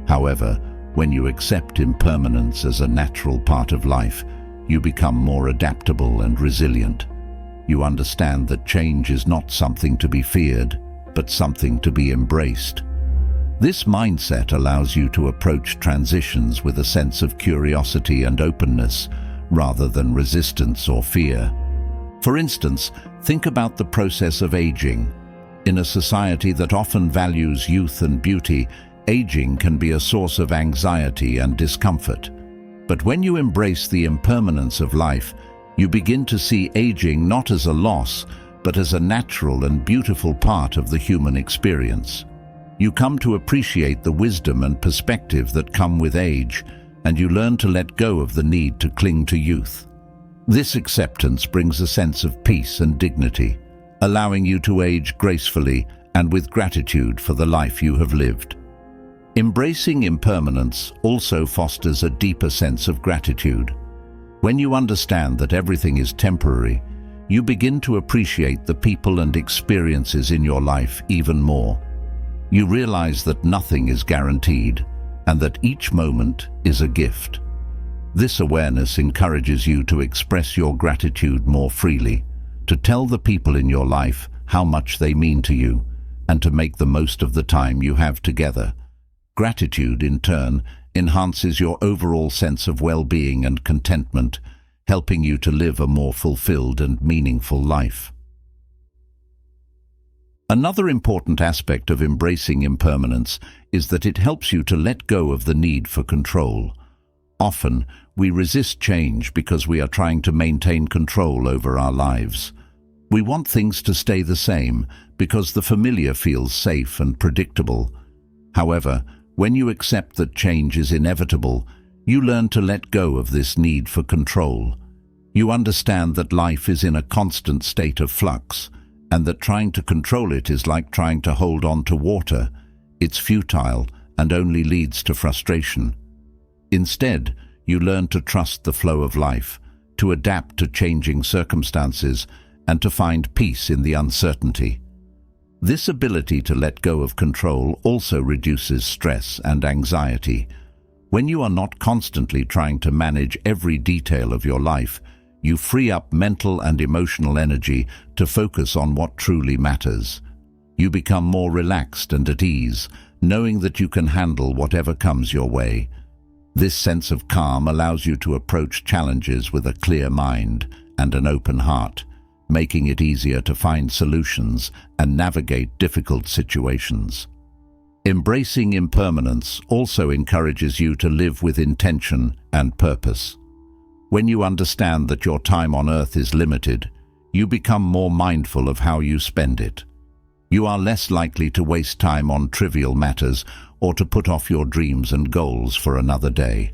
However, when you accept impermanence as a natural part of life, you become more adaptable and resilient. You understand that change is not something to be feared, but something to be embraced. This mindset allows you to approach transitions with a sense of curiosity and openness, rather than resistance or fear. For instance, think about the process of aging. In a society that often values youth and beauty, aging can be a source of anxiety and discomfort. But when you embrace the impermanence of life, you begin to see aging not as a loss, but as a natural and beautiful part of the human experience. You come to appreciate the wisdom and perspective that come with age, and you learn to let go of the need to cling to youth. This acceptance brings a sense of peace and dignity, allowing you to age gracefully and with gratitude for the life you have lived. Embracing impermanence also fosters a deeper sense of gratitude. When you understand that everything is temporary, you begin to appreciate the people and experiences in your life even more. You realize that nothing is guaranteed, and that each moment is a gift. This awareness encourages you to express your gratitude more freely, to tell the people in your life how much they mean to you, and to make the most of the time you have together. Gratitude, in turn, enhances your overall sense of well-being and contentment, helping you to live a more fulfilled and meaningful life. Another important aspect of embracing impermanence is that it helps you to let go of the need for control. Often, we resist change because we are trying to maintain control over our lives. We want things to stay the same because the familiar feels safe and predictable. However, when you accept that change is inevitable, you learn to let go of this need for control. You understand that life is in a constant state of flux, and that trying to control it is like trying to hold on to water. It's futile and only leads to frustration. Instead, you learn to trust the flow of life, to adapt to changing circumstances, and to find peace in the uncertainty. This ability to let go of control also reduces stress and anxiety. When you are not constantly trying to manage every detail of your life, you free up mental and emotional energy to focus on what truly matters. You become more relaxed and at ease, knowing that you can handle whatever comes your way. This sense of calm allows you to approach challenges with a clear mind and an open heart, making it easier to find solutions and navigate difficult situations. Embracing impermanence also encourages you to live with intention and purpose. When you understand that your time on earth is limited, you become more mindful of how you spend it. You are less likely to waste time on trivial matters or to put off your dreams and goals for another day.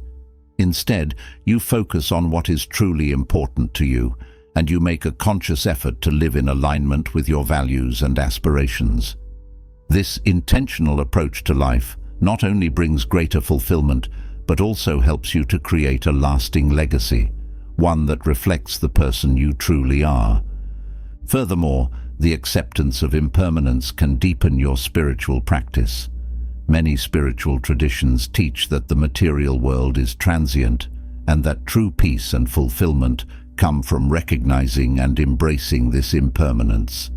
Instead, you focus on what is truly important to you, and you make a conscious effort to live in alignment with your values and aspirations. This intentional approach to life not only brings greater fulfillment, but also helps you to create a lasting legacy, one that reflects the person you truly are. Furthermore, the acceptance of impermanence can deepen your spiritual practice. Many spiritual traditions teach that the material world is transient, and that true peace and fulfillment come from recognizing and embracing this impermanence.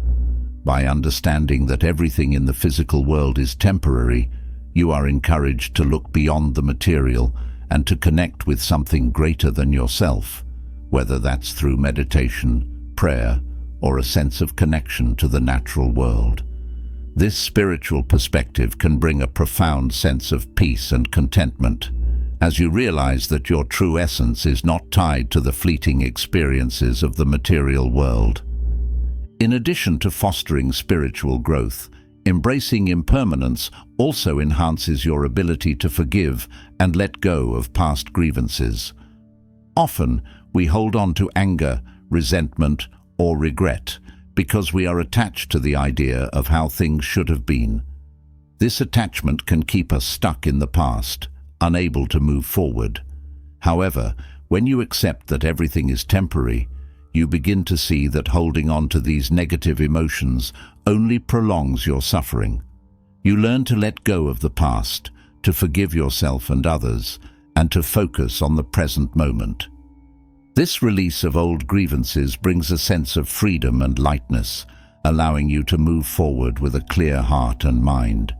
By understanding that everything in the physical world is temporary, you are encouraged to look beyond the material and to connect with something greater than yourself, whether that's through meditation, prayer, or a sense of connection to the natural world. This spiritual perspective can bring a profound sense of peace and contentment, as you realize that your true essence is not tied to the fleeting experiences of the material world. In addition to fostering spiritual growth, embracing impermanence also enhances your ability to forgive and let go of past grievances. Often, we hold on to anger, resentment, or regret because we are attached to the idea of how things should have been. This attachment can keep us stuck in the past, unable to move forward. However, when you accept that everything is temporary, you begin to see that holding on to these negative emotions only prolongs your suffering. You learn to let go of the past, to forgive yourself and others, and to focus on the present moment. This release of old grievances brings a sense of freedom and lightness, allowing you to move forward with a clear heart and mind.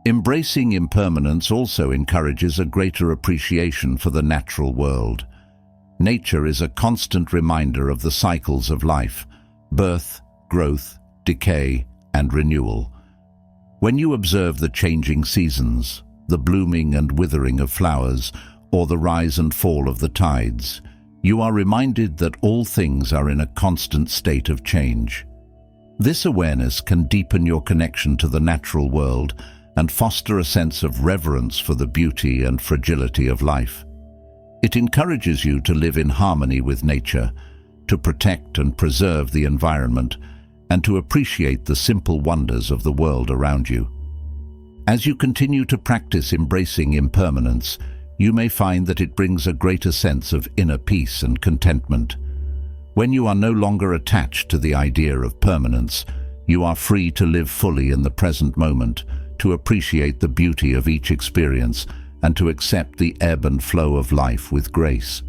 Embracing impermanence also encourages a greater appreciation for the natural world. Nature is a constant reminder of the cycles of life: birth, growth, decay, and renewal. When you observe the changing seasons, the blooming and withering of flowers, or the rise and fall of the tides, you are reminded that all things are in a constant state of change. This awareness can deepen your connection to the natural world and foster a sense of reverence for the beauty and fragility of life. It encourages you to live in harmony with nature, to protect and preserve the environment, and to appreciate the simple wonders of the world around you. As you continue to practice embracing impermanence, you may find that it brings a greater sense of inner peace and contentment. When you are no longer attached to the idea of permanence, you are free to live fully in the present moment, to appreciate the beauty of each experience, and to accept the ebb and flow of life with grace.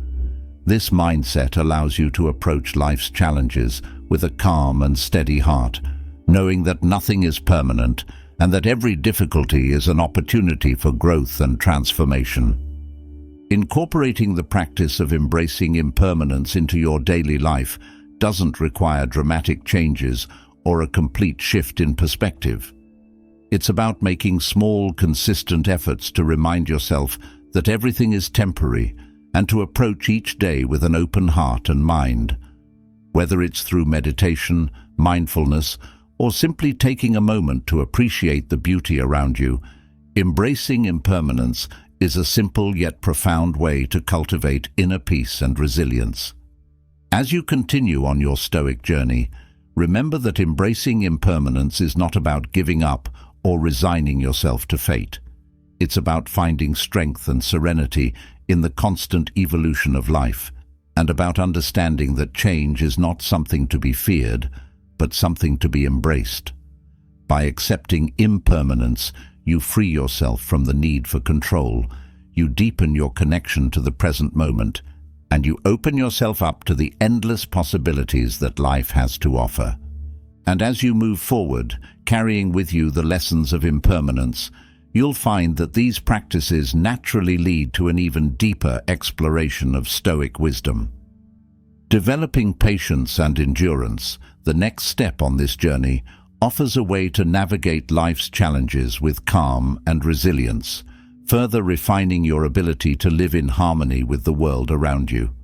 This mindset allows you to approach life's challenges with a calm and steady heart, knowing that nothing is permanent and that every difficulty is an opportunity for growth and transformation. Incorporating the practice of embracing impermanence into your daily life doesn't require dramatic changes or a complete shift in perspective. It's about making small, consistent efforts to remind yourself that everything is temporary and to approach each day with an open heart and mind. Whether it's through meditation, mindfulness, or simply taking a moment to appreciate the beauty around you, embracing impermanence is a simple yet profound way to cultivate inner peace and resilience. As you continue on your Stoic journey, remember that embracing impermanence is not about giving up or resigning yourself to fate. It's about finding strength and serenity in the constant evolution of life, and about understanding that change is not something to be feared, but something to be embraced. By accepting impermanence, you free yourself from the need for control, you deepen your connection to the present moment, and you open yourself up to the endless possibilities that life has to offer. And as you move forward, carrying with you the lessons of impermanence, you'll find that these practices naturally lead to an even deeper exploration of Stoic wisdom. Developing patience and endurance, the next step on this journey, offers a way to navigate life's challenges with calm and resilience, further refining your ability to live in harmony with the world around you.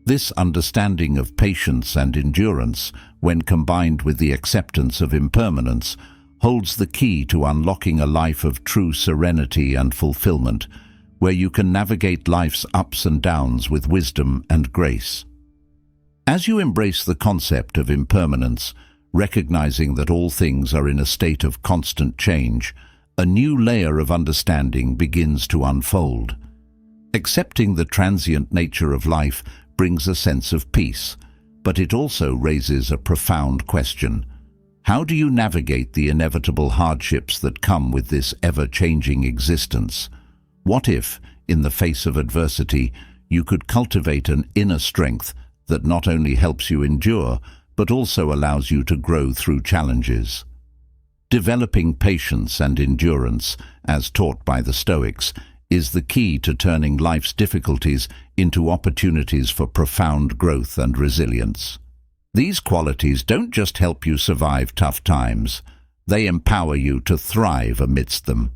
This understanding of patience and endurance, when combined with the acceptance of impermanence, holds the key to unlocking a life of true serenity and fulfillment, where you can navigate life's ups and downs with wisdom and grace. As you embrace the concept of impermanence, recognizing that all things are in a state of constant change, a new layer of understanding begins to unfold. Accepting the transient nature of life brings a sense of peace, but it also raises a profound question. How do you navigate the inevitable hardships that come with this ever-changing existence? What if, in the face of adversity, you could cultivate an inner strength that not only helps you endure, but also allows you to grow through challenges? Developing patience and endurance, as taught by the Stoics, is the key to turning life's difficulties into opportunities for profound growth and resilience. These qualities don't just help you survive tough times, they empower you to thrive amidst them.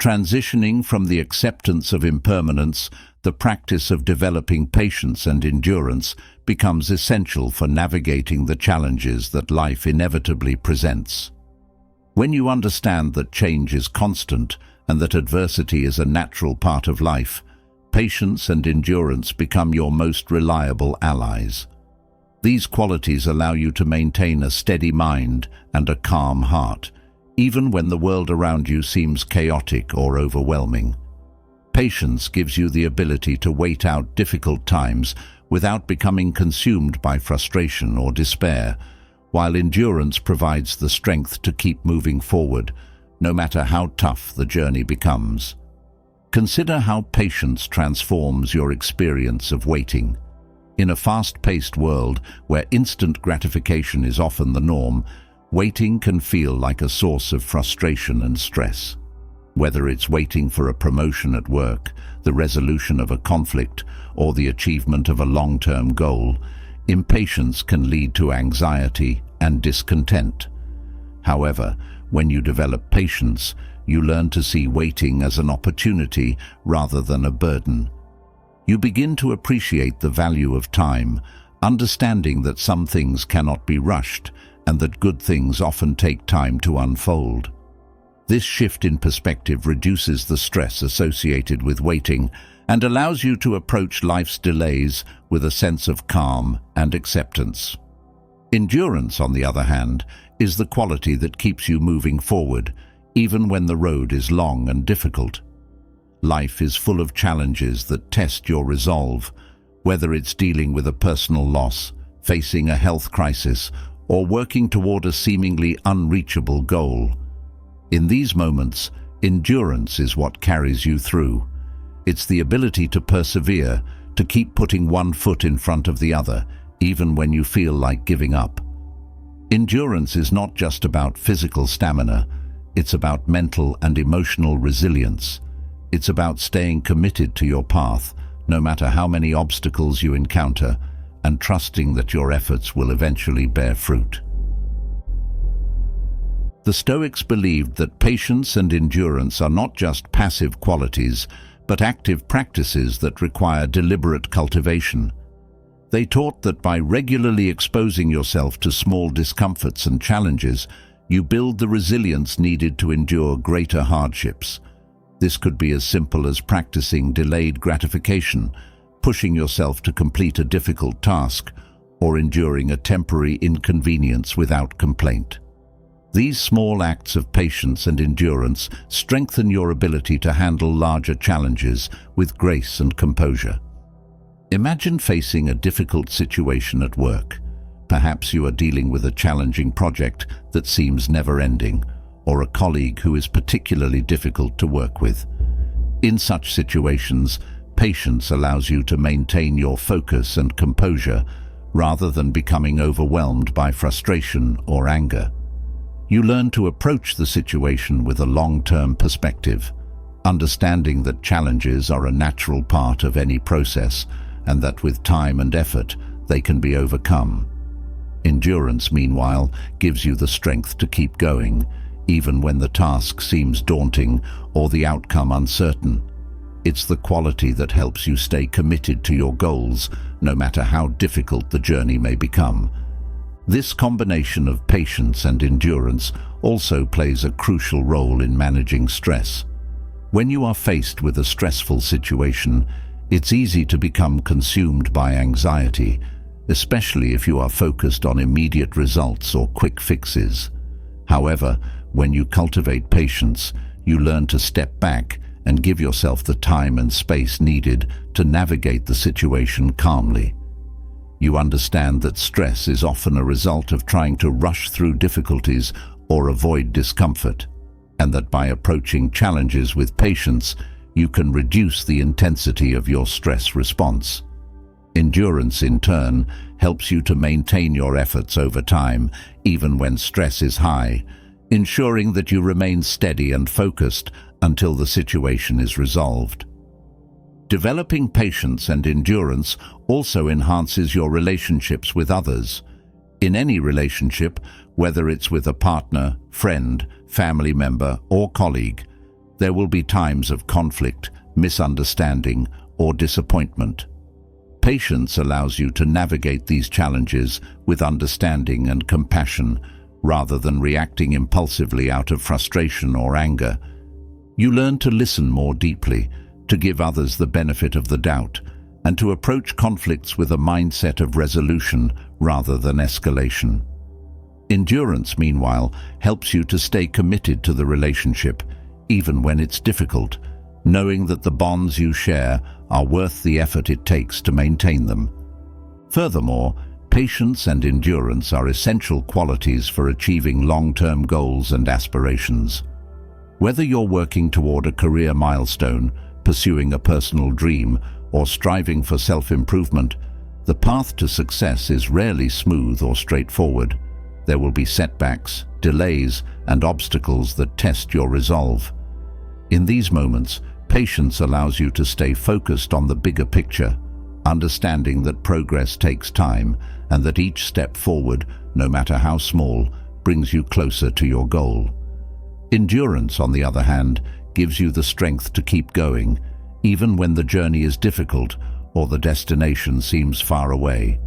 Transitioning from the acceptance of impermanence, the practice of developing patience and endurance becomes essential for navigating the challenges that life inevitably presents. When you understand that change is constant and that adversity is a natural part of life, patience and endurance become your most reliable allies. These qualities allow you to maintain a steady mind and a calm heart, even when the world around you seems chaotic or overwhelming. Patience gives you the ability to wait out difficult times without becoming consumed by frustration or despair, while endurance provides the strength to keep moving forward, no matter how tough the journey becomes. Consider how patience transforms your experience of waiting. In a fast-paced world where instant gratification is often the norm, waiting can feel like a source of frustration and stress. Whether it's waiting for a promotion at work, the resolution of a conflict, or the achievement of a long-term goal, impatience can lead to anxiety and discontent. However, when you develop patience, you learn to see waiting as an opportunity rather than a burden. You begin to appreciate the value of time, understanding that some things cannot be rushed and that good things often take time to unfold. This shift in perspective reduces the stress associated with waiting and allows you to approach life's delays with a sense of calm and acceptance. Endurance, on the other hand, is the quality that keeps you moving forward, even when the road is long and difficult. Life is full of challenges that test your resolve, whether it's dealing with a personal loss, facing a health crisis, or working toward a seemingly unreachable goal. In these moments, endurance is what carries you through. It's the ability to persevere, to keep putting one foot in front of the other, even when you feel like giving up. Endurance is not just about physical stamina, it's about mental and emotional resilience. It's about staying committed to your path, no matter how many obstacles you encounter, and trusting that your efforts will eventually bear fruit. The Stoics believed that patience and endurance are not just passive qualities, but active practices that require deliberate cultivation. They taught that by regularly exposing yourself to small discomforts and challenges, you build the resilience needed to endure greater hardships. This could be as simple as practicing delayed gratification, pushing yourself to complete a difficult task, or enduring a temporary inconvenience without complaint. These small acts of patience and endurance strengthen your ability to handle larger challenges with grace and composure. Imagine facing a difficult situation at work. Perhaps you are dealing with a challenging project that seems never-ending, or a colleague who is particularly difficult to work with. In such situations, patience allows you to maintain your focus and composure rather than becoming overwhelmed by frustration or anger. You learn to approach the situation with a long-term perspective, understanding that challenges are a natural part of any process and that with time and effort they can be overcome. Endurance, meanwhile, gives you the strength to keep going, even when the task seems daunting or the outcome uncertain. It's the quality that helps you stay committed to your goals, no matter how difficult the journey may become. This combination of patience and endurance also plays a crucial role in managing stress. When you are faced with a stressful situation, it's easy to become consumed by anxiety, especially if you are focused on immediate results or quick fixes. However, when you cultivate patience, you learn to step back and give yourself the time and space needed to navigate the situation calmly. You understand that stress is often a result of trying to rush through difficulties or avoid discomfort, and that by approaching challenges with patience, you can reduce the intensity of your stress response. Endurance, in turn, helps you to maintain your efforts over time, even when stress is high, ensuring that you remain steady and focused until the situation is resolved. Developing patience and endurance also enhances your relationships with others. In any relationship, whether it's with a partner, friend, family member, or colleague, there will be times of conflict, misunderstanding, or disappointment. Patience allows you to navigate these challenges with understanding and compassion, rather than reacting impulsively out of frustration or anger. You learn to listen more deeply, to give others the benefit of the doubt, and to approach conflicts with a mindset of resolution rather than escalation. Endurance, meanwhile, helps you to stay committed to the relationship, even when it's difficult, knowing that the bonds you share are worth the effort it takes to maintain them. Furthermore, patience and endurance are essential qualities for achieving long-term goals and aspirations. Whether you're working toward a career milestone, pursuing a personal dream, or striving for self-improvement, the path to success is rarely smooth or straightforward. There will be setbacks, delays, and obstacles that test your resolve. In these moments, patience allows you to stay focused on the bigger picture, understanding that progress takes time and that each step forward, no matter how small, brings you closer to your goal. Endurance, on the other hand, gives you the strength to keep going, even when the journey is difficult or the destination seems far away.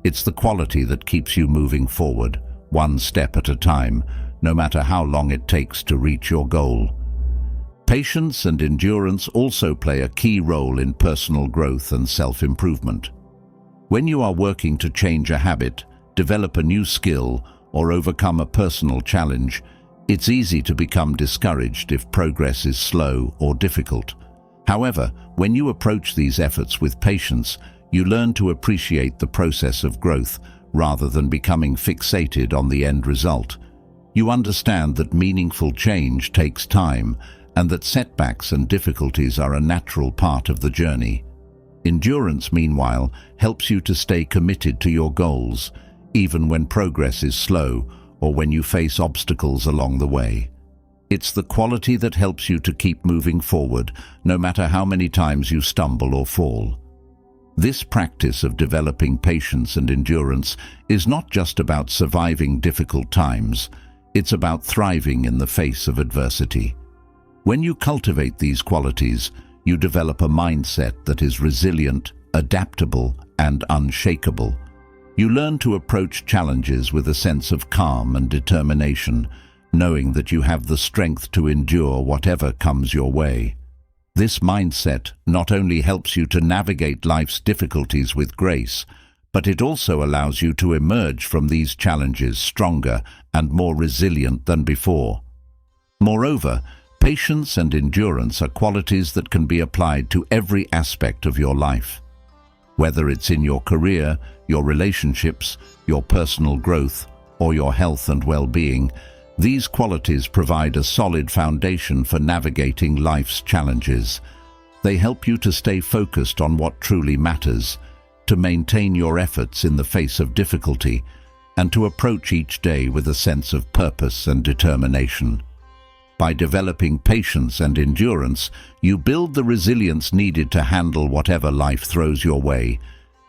It's the quality that keeps you moving forward, one step at a time, no matter how long it takes to reach your goal. Patience and endurance also play a key role in personal growth and self-improvement. When you are working to change a habit, develop a new skill, or overcome a personal challenge, it's easy to become discouraged if progress is slow or difficult. However, when you approach these efforts with patience, you learn to appreciate the process of growth rather than becoming fixated on the end result. You understand that meaningful change takes time and that setbacks and difficulties are a natural part of the journey. Endurance, meanwhile, helps you to stay committed to your goals, even when progress is slow or when you face obstacles along the way. It's the quality that helps you to keep moving forward, no matter how many times you stumble or fall. This practice of developing patience and endurance is not just about surviving difficult times, it's about thriving in the face of adversity. When you cultivate these qualities, you develop a mindset that is resilient, adaptable, and unshakable. You learn to approach challenges with a sense of calm and determination, knowing that you have the strength to endure whatever comes your way. This mindset not only helps you to navigate life's difficulties with grace, but it also allows you to emerge from these challenges stronger and more resilient than before. Moreover, patience and endurance are qualities that can be applied to every aspect of your life. Whether it's in your career, your relationships, your personal growth, or your health and well-being, these qualities provide a solid foundation for navigating life's challenges. They help you to stay focused on what truly matters, to maintain your efforts in the face of difficulty, and to approach each day with a sense of purpose and determination. By developing patience and endurance, you build the resilience needed to handle whatever life throws your way,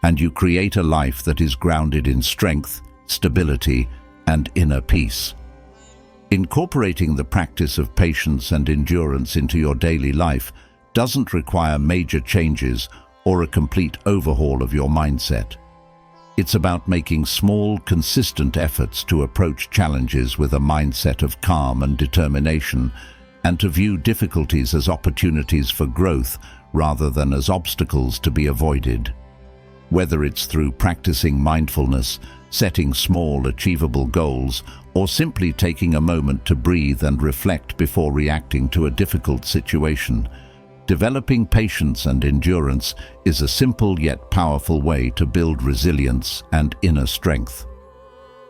and you create a life that is grounded in strength, stability, and inner peace. Incorporating the practice of patience and endurance into your daily life doesn't require major changes or a complete overhaul of your mindset. It's about making small, consistent efforts to approach challenges with a mindset of calm and determination, and to view difficulties as opportunities for growth rather than as obstacles to be avoided. Whether it's through practicing mindfulness, setting small, achievable goals, or simply taking a moment to breathe and reflect before reacting to a difficult situation, developing patience and endurance is a simple yet powerful way to build resilience and inner strength.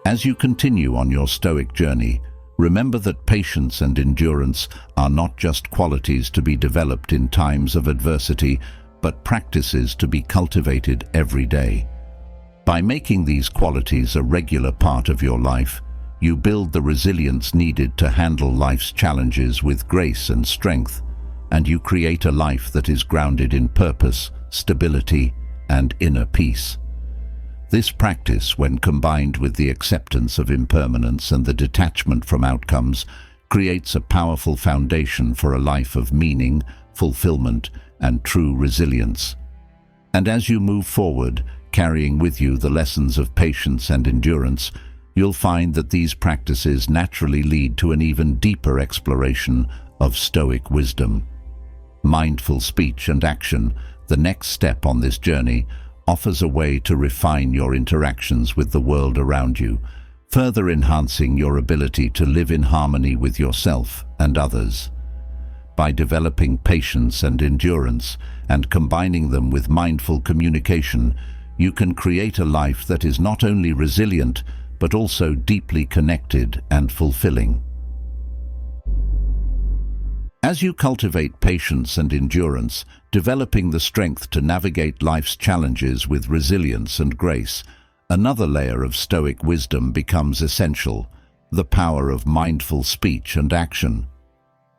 As you continue on your Stoic journey, remember that patience and endurance are not just qualities to be developed in times of adversity, but practices to be cultivated every day. By making these qualities a regular part of your life, you build the resilience needed to handle life's challenges with grace and strength, and you create a life that is grounded in purpose, stability, and inner peace. This practice, when combined with the acceptance of impermanence and the detachment from outcomes, creates a powerful foundation for a life of meaning, fulfillment, and true resilience. And as you move forward, carrying with you the lessons of patience and endurance, you'll find that these practices naturally lead to an even deeper exploration of Stoic wisdom. Mindful speech and action, the next step on this journey, offers a way to refine your interactions with the world around you, further enhancing your ability to live in harmony with yourself and others. By developing patience and endurance and combining them with mindful communication, you can create a life that is not only resilient, but also deeply connected and fulfilling. As you cultivate patience and endurance, developing the strength to navigate life's challenges with resilience and grace, another layer of Stoic wisdom becomes essential: the power of mindful speech and action.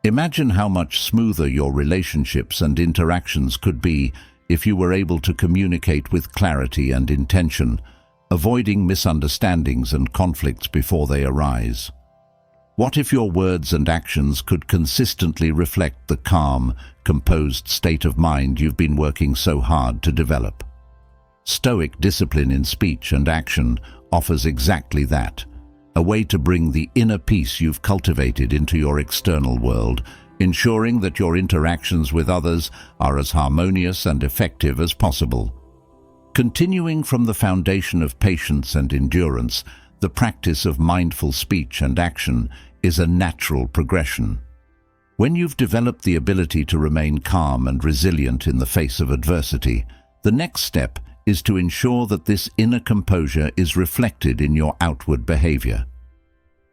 Imagine how much smoother your relationships and interactions could be if you were able to communicate with clarity and intention, avoiding misunderstandings and conflicts before they arise. What if your words and actions could consistently reflect the calm, composed state of mind you've been working so hard to develop? Stoic discipline in speech and action offers exactly that, a way to bring the inner peace you've cultivated into your external world, ensuring that your interactions with others are as harmonious and effective as possible. Continuing from the foundation of patience and endurance, the practice of mindful speech and action is a natural progression. When you've developed the ability to remain calm and resilient in the face of adversity, the next step is to ensure that this inner composure is reflected in your outward behavior.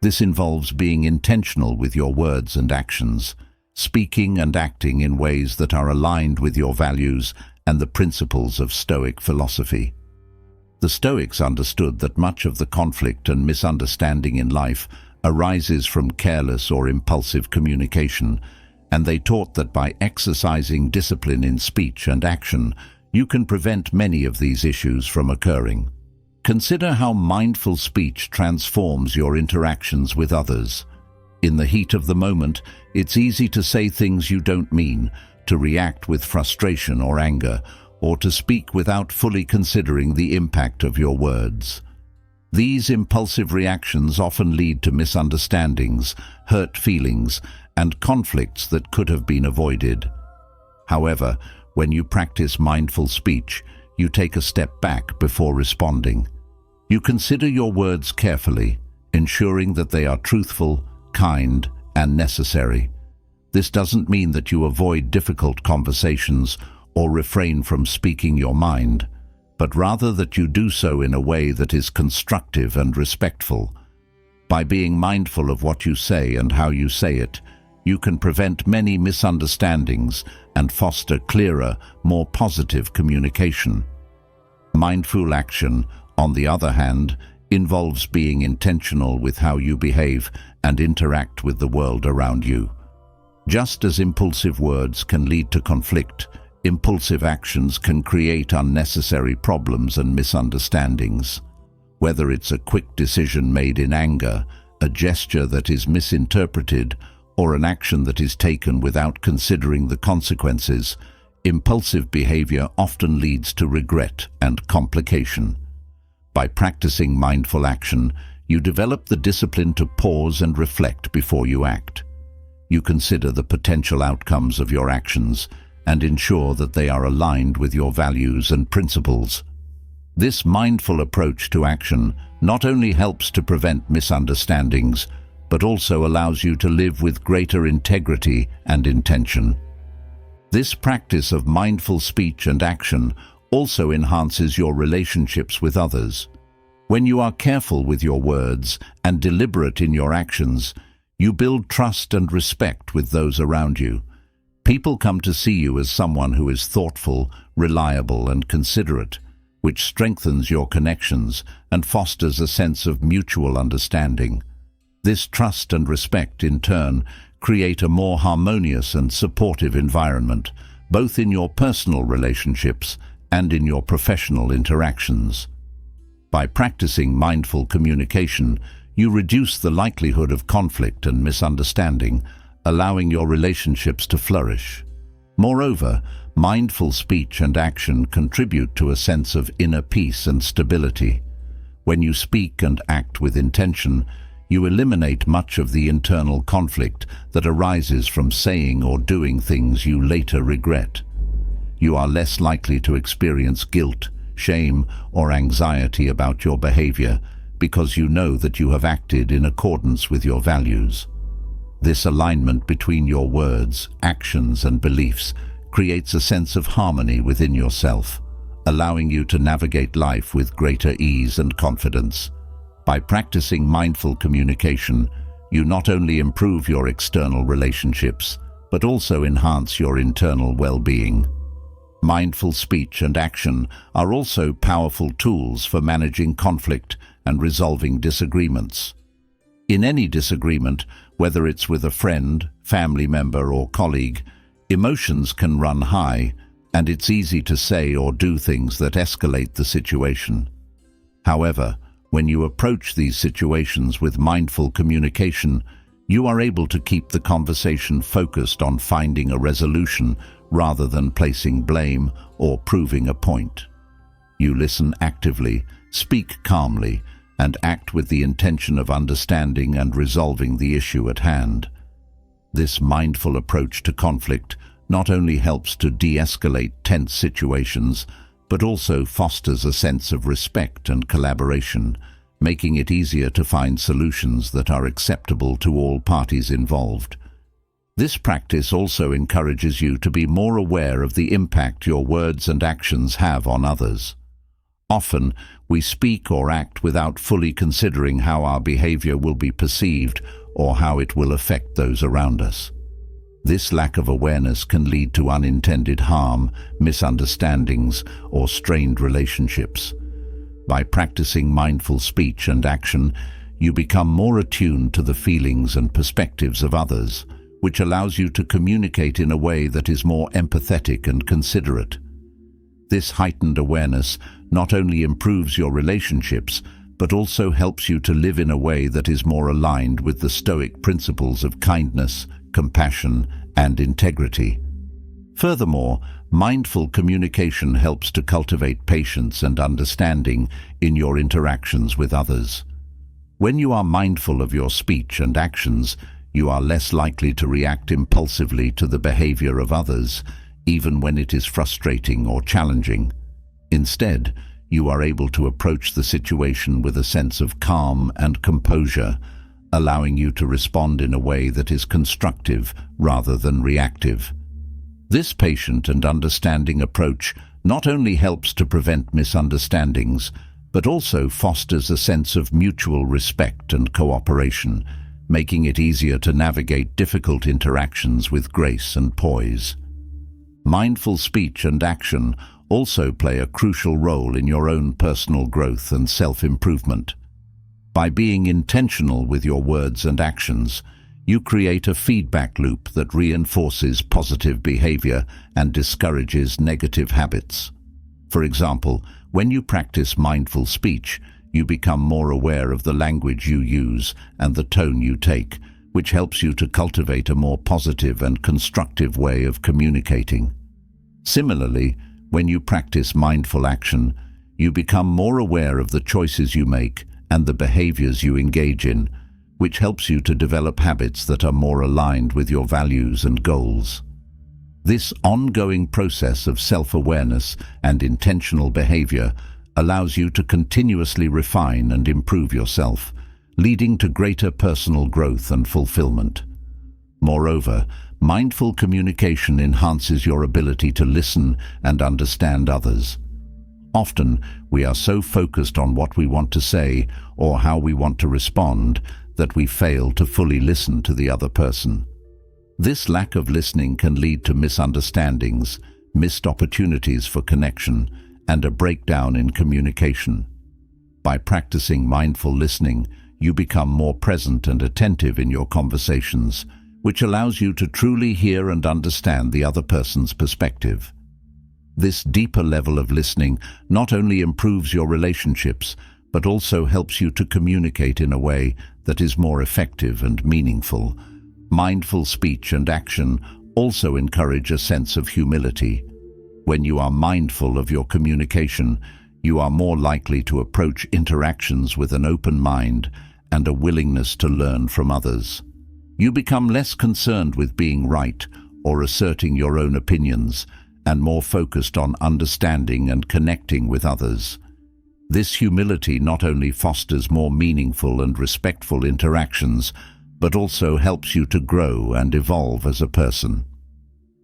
This involves being intentional with your words and actions, speaking and acting in ways that are aligned with your values and the principles of Stoic philosophy. The Stoics understood that much of the conflict and misunderstanding in life arises from careless or impulsive communication, and they taught that by exercising discipline in speech and action, you can prevent many of these issues from occurring. Consider how mindful speech transforms your interactions with others. In the heat of the moment, it's easy to say things you don't mean, to react with frustration or anger, or to speak without fully considering the impact of your words. These impulsive reactions often lead to misunderstandings, hurt feelings, and conflicts that could have been avoided. However, when you practice mindful speech, you take a step back before responding. You consider your words carefully, ensuring that they are truthful, kind, and necessary. This doesn't mean that you avoid difficult conversations or refrain from speaking your mind, but rather that you do so in a way that is constructive and respectful. By being mindful of what you say and how you say it, you can prevent many misunderstandings and foster clearer, more positive communication. Mindful action, on the other hand, involves being intentional with how you behave and interact with the world around you. Just as impulsive words can lead to conflict, impulsive actions can create unnecessary problems and misunderstandings. Whether it's a quick decision made in anger, a gesture that is misinterpreted, or an action that is taken without considering the consequences, impulsive behavior often leads to regret and complication. By practicing mindful action, you develop the discipline to pause and reflect before you act. You consider the potential outcomes of your actions and ensure that they are aligned with your values and principles. This mindful approach to action not only helps to prevent misunderstandings, but also allows you to live with greater integrity and intention. This practice of mindful speech and action also enhances your relationships with others. When you are careful with your words and deliberate in your actions, you build trust and respect with those around you. People come to see you as someone who is thoughtful, reliable, and considerate, which strengthens your connections and fosters a sense of mutual understanding. This trust and respect, in turn, create a more harmonious and supportive environment, both in your personal relationships and in your professional interactions. By practicing mindful communication, you reduce the likelihood of conflict and misunderstanding, allowing your relationships to flourish. Moreover, mindful speech and action contribute to a sense of inner peace and stability. When you speak and act with intention, you eliminate much of the internal conflict that arises from saying or doing things you later regret. You are less likely to experience guilt, shame, or anxiety about your behavior because you know that you have acted in accordance with your values. This alignment between your words, actions, and beliefs creates a sense of harmony within yourself, allowing you to navigate life with greater ease and confidence. By practicing mindful communication, you not only improve your external relationships, but also enhance your internal well-being. Mindful speech and action are also powerful tools for managing conflict and resolving disagreements. In any disagreement, whether it's with a friend, family member, or colleague, emotions can run high, and it's easy to say or do things that escalate the situation. However, when you approach these situations with mindful communication, you are able to keep the conversation focused on finding a resolution rather than placing blame or proving a point. You listen actively, speak calmly, and act with the intention of understanding and resolving the issue at hand. This mindful approach to conflict not only helps to de-escalate tense situations, but also fosters a sense of respect and collaboration, making it easier to find solutions that are acceptable to all parties involved. This practice also encourages you to be more aware of the impact your words and actions have on others. Often, we speak or act without fully considering how our behavior will be perceived or how it will affect those around us. This lack of awareness can lead to unintended harm, misunderstandings, or strained relationships. By practicing mindful speech and action, you become more attuned to the feelings and perspectives of others, which allows you to communicate in a way that is more empathetic and considerate. This heightened awareness not only improves your relationships, but also helps you to live in a way that is more aligned with the Stoic principles of kindness, compassion, and integrity. Furthermore, mindful communication helps to cultivate patience and understanding in your interactions with others. When you are mindful of your speech and actions, you are less likely to react impulsively to the behavior of others, even when it is frustrating or challenging. Instead, you are able to approach the situation with a sense of calm and composure, allowing you to respond in a way that is constructive rather than reactive. This patient and understanding approach not only helps to prevent misunderstandings, but also fosters a sense of mutual respect and cooperation, making it easier to navigate difficult interactions with grace and poise. Mindful speech and action also play a crucial role in your own personal growth and self-improvement. By being intentional with your words and actions, you create a feedback loop that reinforces positive behavior and discourages negative habits. For example, when you practice mindful speech, you become more aware of the language you use and the tone you take, which helps you to cultivate a more positive and constructive way of communicating. Similarly, when you practice mindful action, you become more aware of the choices you make and the behaviors you engage in, which helps you to develop habits that are more aligned with your values and goals. This ongoing process of self-awareness and intentional behavior allows you to continuously refine and improve yourself, leading to greater personal growth and fulfillment. Moreover, mindful communication enhances your ability to listen and understand others. Often, we are so focused on what we want to say or how we want to respond that we fail to fully listen to the other person. This lack of listening can lead to misunderstandings, missed opportunities for connection, and a breakdown in communication. By practicing mindful listening, you become more present and attentive in your conversations, which allows you to truly hear and understand the other person's perspective. This deeper level of listening not only improves your relationships, but also helps you to communicate in a way that is more effective and meaningful. Mindful speech and action also encourage a sense of humility. When you are mindful of your communication, you are more likely to approach interactions with an open mind and a willingness to learn from others. You become less concerned with being right or asserting your own opinions, and more focused on understanding and connecting with others. This humility not only fosters more meaningful and respectful interactions, but also helps you to grow and evolve as a person.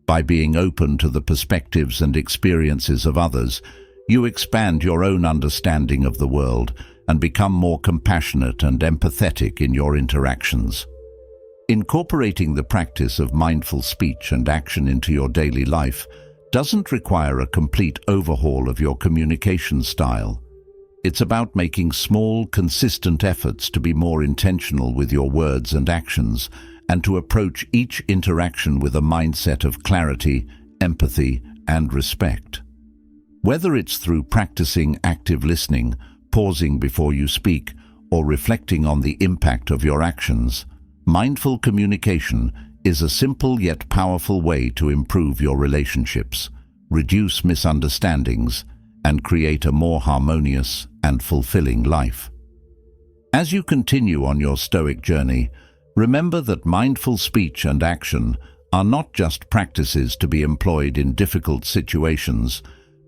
By being open to the perspectives and experiences of others, you expand your own understanding of the world and become more compassionate and empathetic in your interactions. Incorporating the practice of mindful speech and action into your daily life doesn't require a complete overhaul of your communication style. It's about making small, consistent efforts to be more intentional with your words and actions and to approach each interaction with a mindset of clarity, empathy, and respect. Whether it's through practicing active listening, pausing before you speak, or reflecting on the impact of your actions, mindful communication is a simple yet powerful way to improve your relationships, reduce misunderstandings, and create a more harmonious and fulfilling life. As you continue on your Stoic journey, remember that mindful speech and action are not just practices to be employed in difficult situations,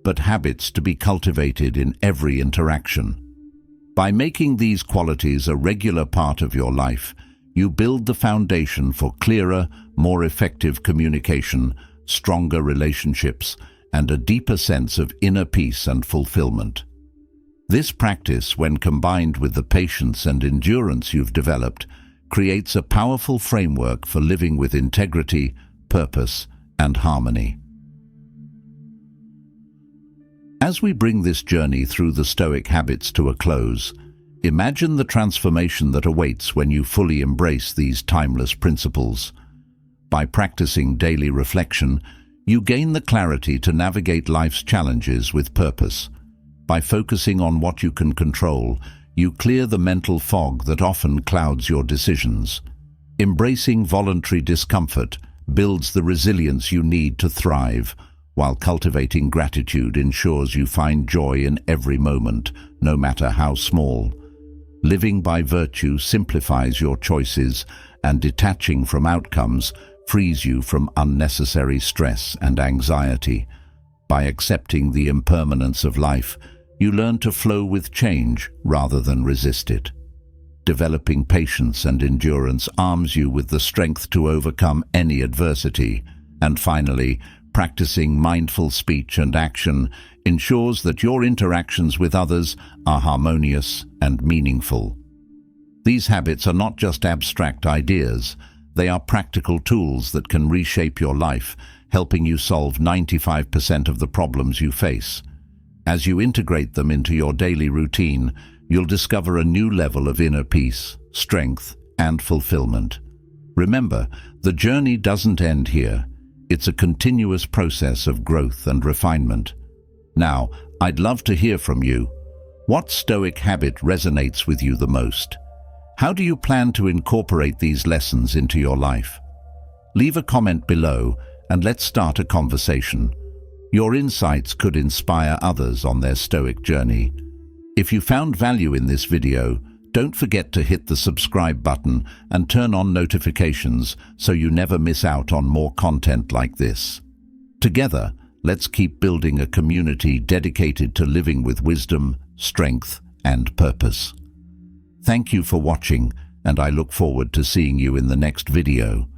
but habits to be cultivated in every interaction. By making these qualities a regular part of your life, you build the foundation for clearer, more effective communication, stronger relationships, and a deeper sense of inner peace and fulfillment. This practice, when combined with the patience and endurance you've developed, creates a powerful framework for living with integrity, purpose, and harmony. As we bring this journey through the Stoic habits to a close, imagine the transformation that awaits when you fully embrace these timeless principles. By practicing daily reflection, you gain the clarity to navigate life's challenges with purpose. By focusing on what you can control, you clear the mental fog that often clouds your decisions. Embracing voluntary discomfort builds the resilience you need to thrive, while cultivating gratitude ensures you find joy in every moment, no matter how small. Living by virtue simplifies your choices, and detaching from outcomes frees you from unnecessary stress and anxiety. By accepting the impermanence of life, you learn to flow with change rather than resist it. Developing patience and endurance arms you with the strength to overcome any adversity. And finally, practicing mindful speech and action ensures that your interactions with others are harmonious and meaningful. These habits are not just abstract ideas, they are practical tools that can reshape your life, helping you solve 95% of the problems you face. As you integrate them into your daily routine, you'll discover a new level of inner peace, strength, and fulfillment. Remember, the journey doesn't end here. It's a continuous process of growth and refinement. Now, I'd love to hear from you. What Stoic habit resonates with you the most? How do you plan to incorporate these lessons into your life? Leave a comment below and let's start a conversation. Your insights could inspire others on their Stoic journey. If you found value in this video, don't forget to hit the subscribe button and turn on notifications so you never miss out on more content like this. Together, let's keep building a community dedicated to living with wisdom, strength, and purpose. Thank you for watching, and I look forward to seeing you in the next video.